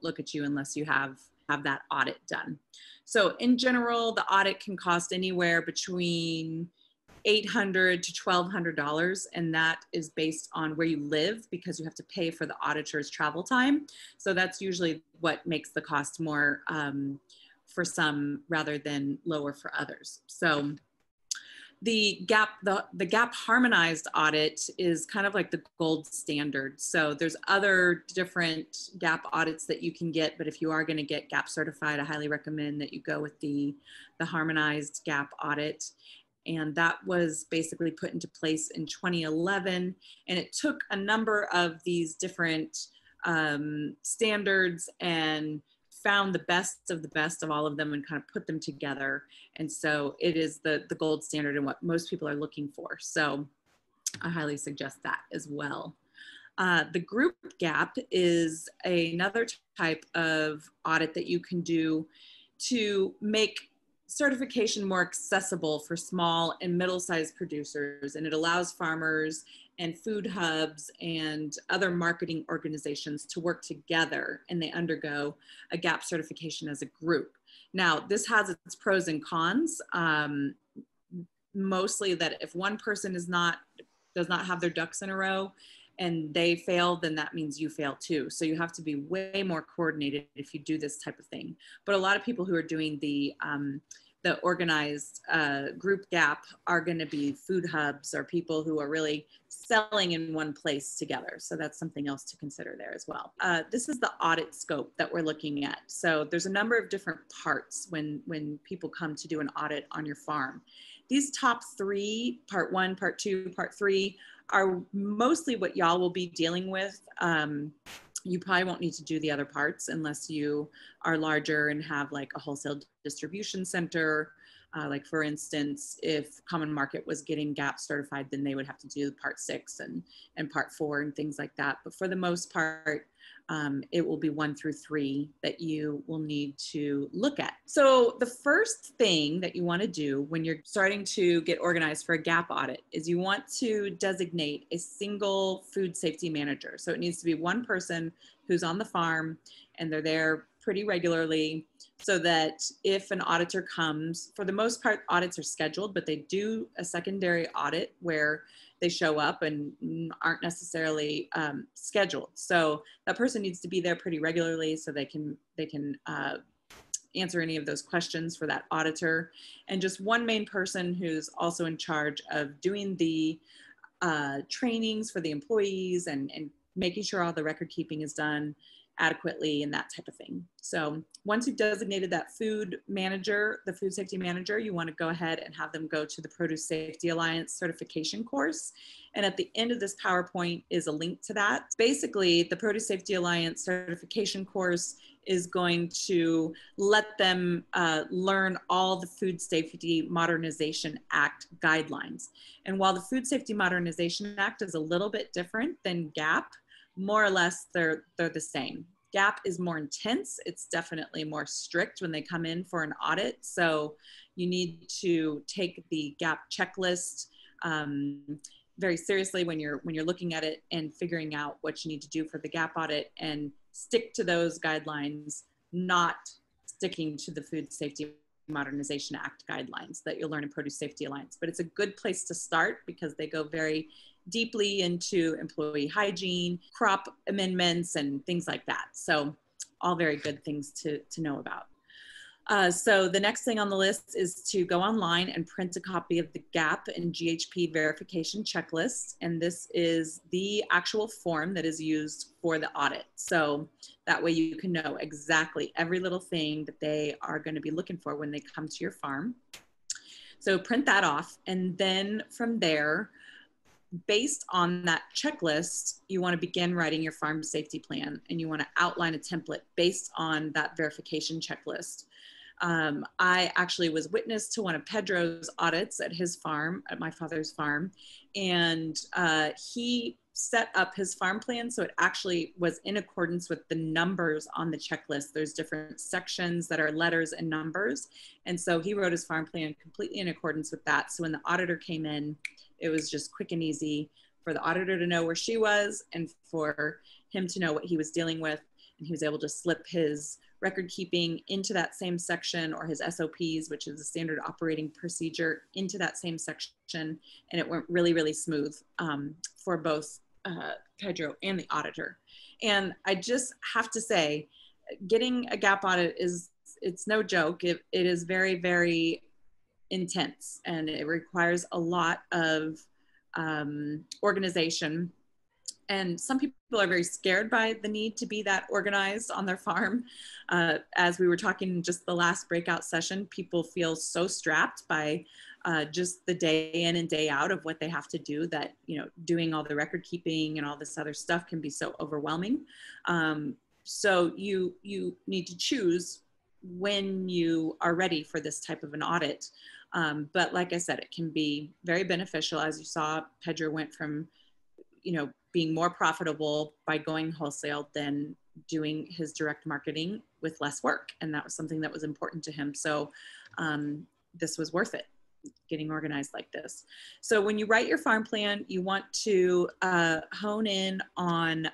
look at you unless you have that audit done. So in general, the audit can cost anywhere between $800 to $1,200, and that is based on where you live, because you have to pay for the auditor's travel time. So that's usually what makes the cost more for some rather than lower for others. So the GAP harmonized audit is kind of like the gold standard. So there's other different GAP audits that you can get, but if you are going to get GAP certified, I highly recommend that you go with the harmonized GAP audit. And that was basically put into place in 2011. And it took a number of these different standards and found the best of all of them and kind of put them together. And so it is the gold standard and what most people are looking for. So I highly suggest that as well. The group GAP is another type of audit that you can do to make certification more accessible for small and middle-sized producers, and it allows farmers and food hubs and other marketing organizations to work together, and they undergo a GAP certification as a group. Now, this has its pros and cons, mostly that if one person does not have their ducks in a row and they fail, then that means you fail too. So you have to be way more coordinated if you do this type of thing. But a lot of people who are doing the organized group GAP are going to be food hubs or people who are really selling in one place together. So that's something else to consider there as well. This is the audit scope that we're looking at. So there's a number of different parts when people come to do an audit on your farm. These top three, part 1, part 2, part 3, are mostly what y'all will be dealing with. You probably won't need to do the other parts unless you are larger and have like a wholesale distribution center. Like for instance, if Common Market was getting GAP certified, then they would have to do part 6 and part 4 and things like that. But for the most part, it will be 1 through 3 that you will need to look at. So the first thing that you want to do when you're starting to get organized for a GAP audit is you want to designate a single food safety manager. So it needs to be one person who's on the farm and they're there pretty regularly, so that if an auditor comes, for the most part, audits are scheduled, but they do a secondary audit where they show up and aren't necessarily scheduled. So that person needs to be there pretty regularly so they can answer any of those questions for that auditor. And just one main person who's also in charge of doing the trainings for the employees and making sure all the record keeping is done adequately and that type of thing. So once you've designated that food manager, the food safety manager, you want to go ahead and have them go to the Produce Safety Alliance certification course. And at the end of this PowerPoint is a link to that. Basically, the Produce Safety Alliance certification course is going to let them learn all the Food Safety Modernization Act guidelines. And while the Food Safety Modernization Act is a little bit different than GAP, more or less they're the same. GAP is more intense. It's definitely more strict when they come in for an audit. So you need to take the GAP checklist very seriously when you're looking at it and figuring out what you need to do for the GAP audit, and stick to those guidelines, not sticking to the Food Safety Modernization Act guidelines that you'll learn in Produce Safety Alliance. But it's a good place to start because they go very deeply into employee hygiene, crop amendments, and things like that. So all very good things to know about. So the next thing on the list is to go online and print a copy of the GAP and GHP verification checklist. And this is the actual form that is used for the audit. So that way you can know exactly every little thing that they are going to be looking for when they come to your farm. So print that off. And then from there, based on that checklist, you want to begin writing your farm safety plan, and you want to outline a template based on that verification checklist. I actually was witness to one of Pedro's audits at his farm, at my father's farm, and he set up his farm plan so it actually was in accordance with the numbers on the checklist. There's different sections that are letters and numbers, and so he wrote his farm plan completely in accordance with that. So when the auditor came in, it was just quick and easy for the auditor to know where she was and for him to know what he was dealing with, and he was able to slip his record keeping into that same section, or his SOPs, which is a standard operating procedure, into that same section. And it went really, really smooth for both Pedro and the auditor. And I just have to say, getting a GAP audit it's no joke. It is very, very intense, and it requires a lot of organization. And some people are very scared by the need to be that organized on their farm. As we were talking just the last breakout session, people feel so strapped by just the day in and day out of what they have to do that, you know, doing all the record keeping and all this other stuff can be so overwhelming. So you need to choose when you are ready for this type of an audit. But like I said, it can be very beneficial. As you saw, Pedro went from, you know, being more profitable by going wholesale than doing his direct marketing with less work. And that was something that was important to him. So this was worth it, getting organized like this. So when you write your farm plan, you want to hone in on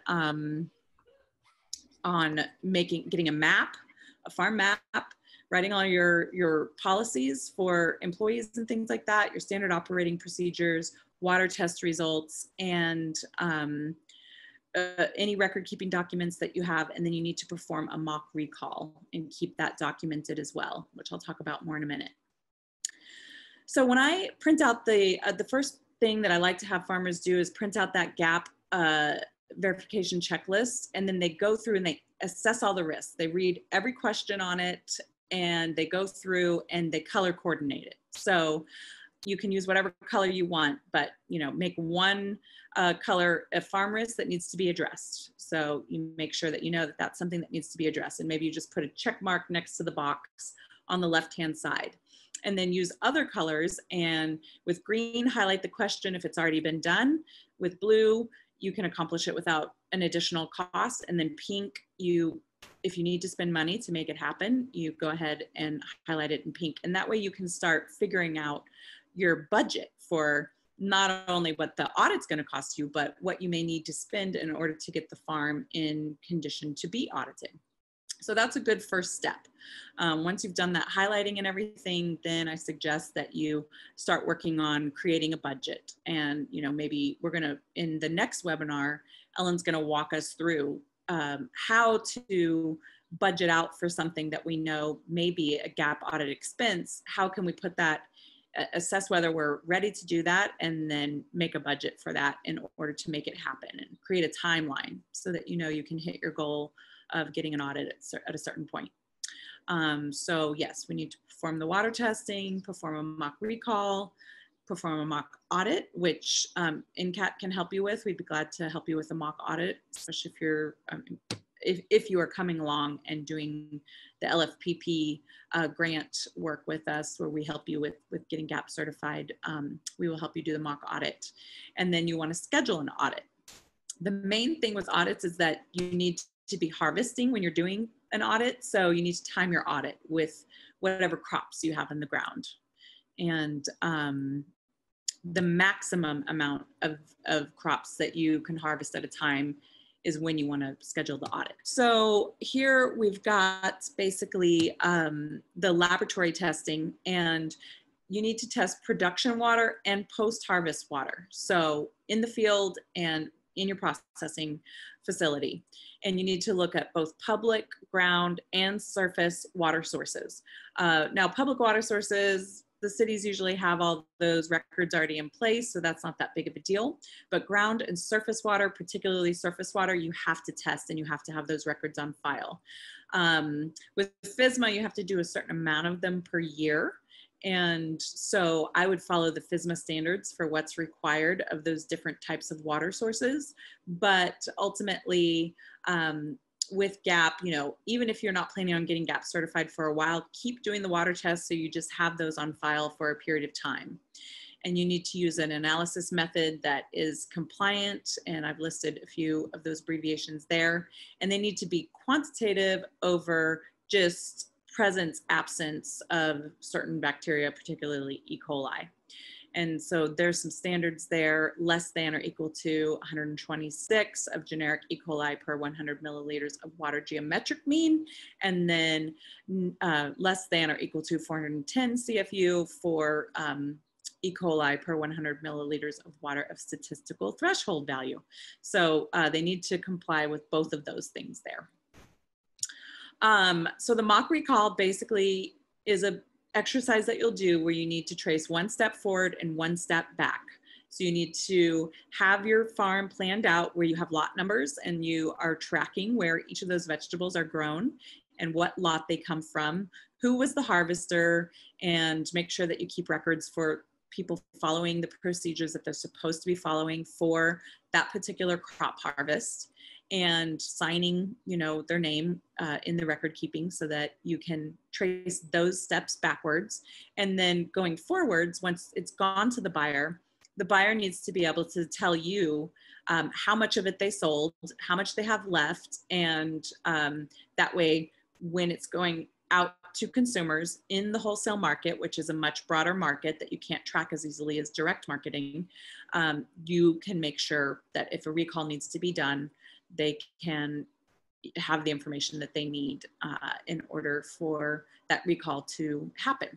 getting a map, a farm map, writing all your policies for employees and things like that, your standard operating procedures, water test results, and any record keeping documents that you have. And then you need to perform a mock recall and keep that documented as well, which I'll talk about more in a minute. So when I print out the first thing that I like to have farmers do is print out that GAP verification checklist, and then they go through and they assess all the risks. They read every question on it, and they go through and they color coordinate it. So you can use whatever color you want, but, you know, make one color a farm risk that needs to be addressed. So you make sure that you know that that's something that needs to be addressed. And maybe you just put a check mark next to the box on the left-hand side. And then use other colors, and with green, highlight the question if it's already been done. With blue, you can accomplish it without an additional cost. And then pink, if you need to spend money to make it happen, you go ahead and highlight it in pink. And that way you can start figuring out your budget for not only what the audit's going to cost you, but what you may need to spend in order to get the farm in condition to be audited. So that's a good first step. Once you've done that highlighting and everything, then I suggest that you start working on creating a budget. And, you know, maybe we're going to, in the next webinar, Ellen's going to walk us through how to budget out for something that we know may be a GAP audit expense. How can we put that, assess whether we're ready to do that, and then make a budget for that in order to make it happen, and create a timeline so that you know you can hit your goal of getting an audit at a certain point. So yes, we need to perform the water testing, perform a mock recall, perform a mock audit, which NCAT can help you with. We'd be glad to help you with a mock audit, especially if you're if you are coming along and doing the LFPP grant work with us, where we help you with getting GAP certified. We will help you do the mock audit. And then you want to schedule an audit. The main thing with audits is that you need to be harvesting when you're doing an audit. So you need to time your audit with whatever crops you have in the ground. And the maximum amount of crops that you can harvest at a time is when you want to schedule the audit. So here we've got basically the laboratory testing, and you need to test production water and post-harvest water. So in the field and in your processing facility. And you need to look at both public, ground, and surface water sources. Now, public water sources, the cities usually have all those records already in place, so that's not that big of a deal. But ground and surface water, particularly surface water, you have to test, and you have to have those records on file. With FSMA, you have to do a certain amount of them per year. And so I would follow the FSMA standards for what's required of those different types of water sources. But ultimately, with GAP, you know, even if you're not planning on getting GAP certified for a while, keep doing the water tests so you just have those on file for a period of time. And you need to use an analysis method that is compliant, and I've listed a few of those abbreviations there. And they need to be quantitative over just presence, absence of certain bacteria, particularly E. coli. And so there's some standards there, less than or equal to 126 of generic E. coli per 100 milliliters of water geometric mean, and then less than or equal to 410 CFU for E. coli per 100 milliliters of water of statistical threshold value. So they need to comply with both of those things there. So the mock recall basically is a exercise that you'll do where you need to trace one step forward and one step back. So you need to have your farm planned out where you have lot numbers and you are tracking where each of those vegetables are grown and what lot they come from, who was the harvester, and make sure that you keep records for people following the procedures that they're supposed to be following for that particular crop harvest, and signing, you know, their name in the record keeping so that you can trace those steps backwards. And then going forwards, once it's gone to the buyer needs to be able to tell you how much of it they sold, how much they have left, and that way when it's going out to consumers in the wholesale market, which is a much broader market that you can't track as easily as direct marketing, you can make sure that if a recall needs to be done, they can have the information that they need in order for that recall to happen.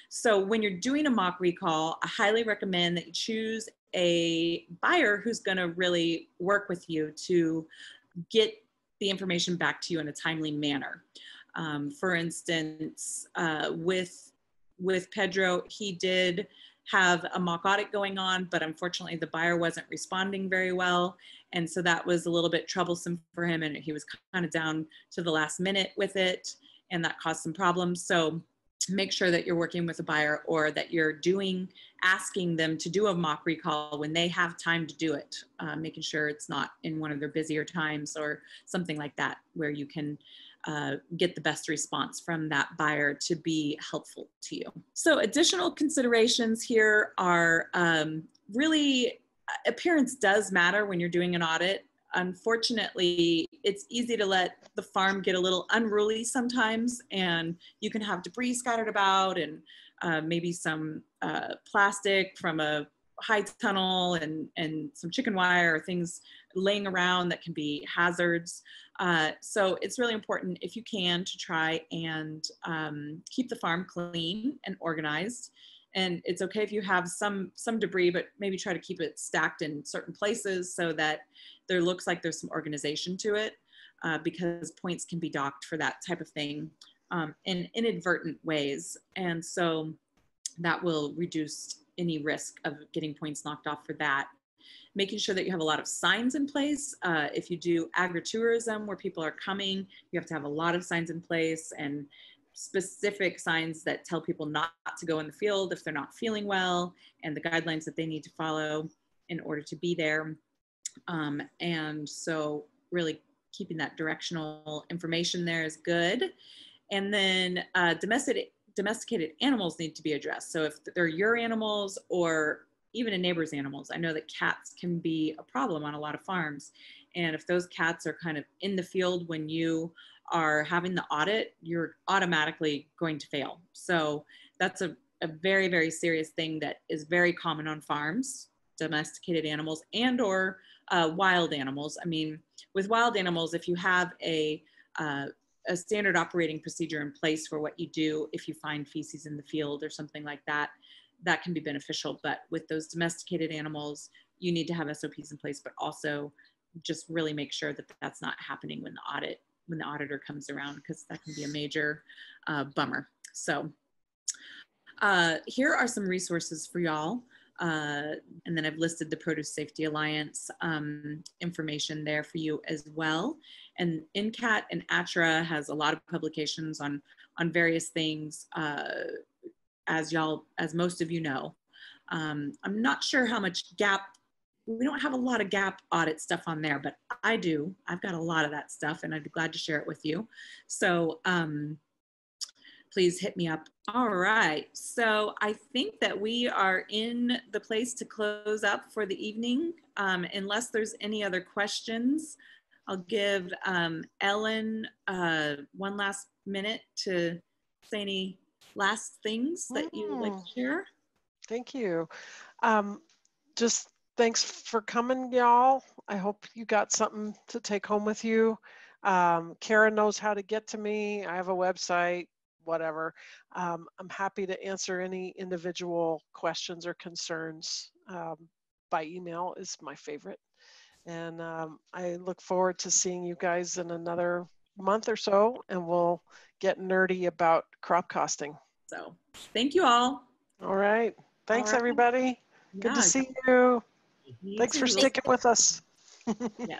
So when you're doing a mock recall, I highly recommend that you choose a buyer who's going to really work with you to get the information back to you in a timely manner. For instance, with Pedro, he did have a mock audit going on, but unfortunately the buyer wasn't responding very well. And so that was a little bit troublesome for him, and he was kind of down to the last minute with it, and that caused some problems. So make sure that you're working with a buyer, or that you're asking them to do a mock recall when they have time to do it, making sure it's not in one of their busier times or something like that, where you can get the best response from that buyer to be helpful to you. So additional considerations here are really appearance does matter when you're doing an audit. Unfortunately, it's easy to let the farm get a little unruly sometimes, and you can have debris scattered about and maybe some plastic from a high tunnel and some chicken wire or things laying around that can be hazards. So it's really important, if you can, to try and keep the farm clean and organized. And it's okay if you have some debris, but maybe try to keep it stacked in certain places so that there looks like there's some organization to it, because points can be docked for that type of thing in inadvertent ways. And so that will reduce any risk of getting points knocked off for that. Making sure that you have a lot of signs in place. If you do agritourism where people are coming, you have to have a lot of signs in place, and specific signs that tell people not to go in the field if they're not feeling well, and the guidelines that they need to follow in order to be there. And so really keeping that directional information there is good. And then domesticated animals need to be addressed. So if they're your animals or even a neighbor's animals, I know that cats can be a problem on a lot of farms. And if those cats are kind of in the field when you are having the audit, you're automatically going to fail. So that's a very, very serious thing that is very common on farms, domesticated animals and or wild animals. I mean, with wild animals, if you have a standard operating procedure in place for what you do, if you find feces in the field or something like that, that can be beneficial. But with those domesticated animals, you need to have SOPs in place, but also just really make sure that that's not happening when the auditor comes around, because that can be a major bummer. So here are some resources for y'all. And then I've listed the Produce Safety Alliance information there for you as well. And NCAT and ATRA has a lot of publications on various things, as most of you know. I'm not sure how much GAP we don't have a lot of gap audit stuff on there, but I do. I've got a lot of that stuff, and I'd be glad to share it with you. So please hit me up. All right. So I think that we are in the place to close up for the evening. Unless there's any other questions, I'll give Ellen one last minute to say any last things that you would like to share. Thank you. Just thanks for coming, y'all. I hope you got something to take home with you. Kara knows how to get to me. I have a website, whatever. I'm happy to answer any individual questions or concerns. By email is my favorite. And I look forward to seeing you guys in another month or so, and we'll get nerdy about crop costing. So thank you all. All right. Thanks, everybody. Good to see you. Me Thanks for too. sticking with us. Yeah.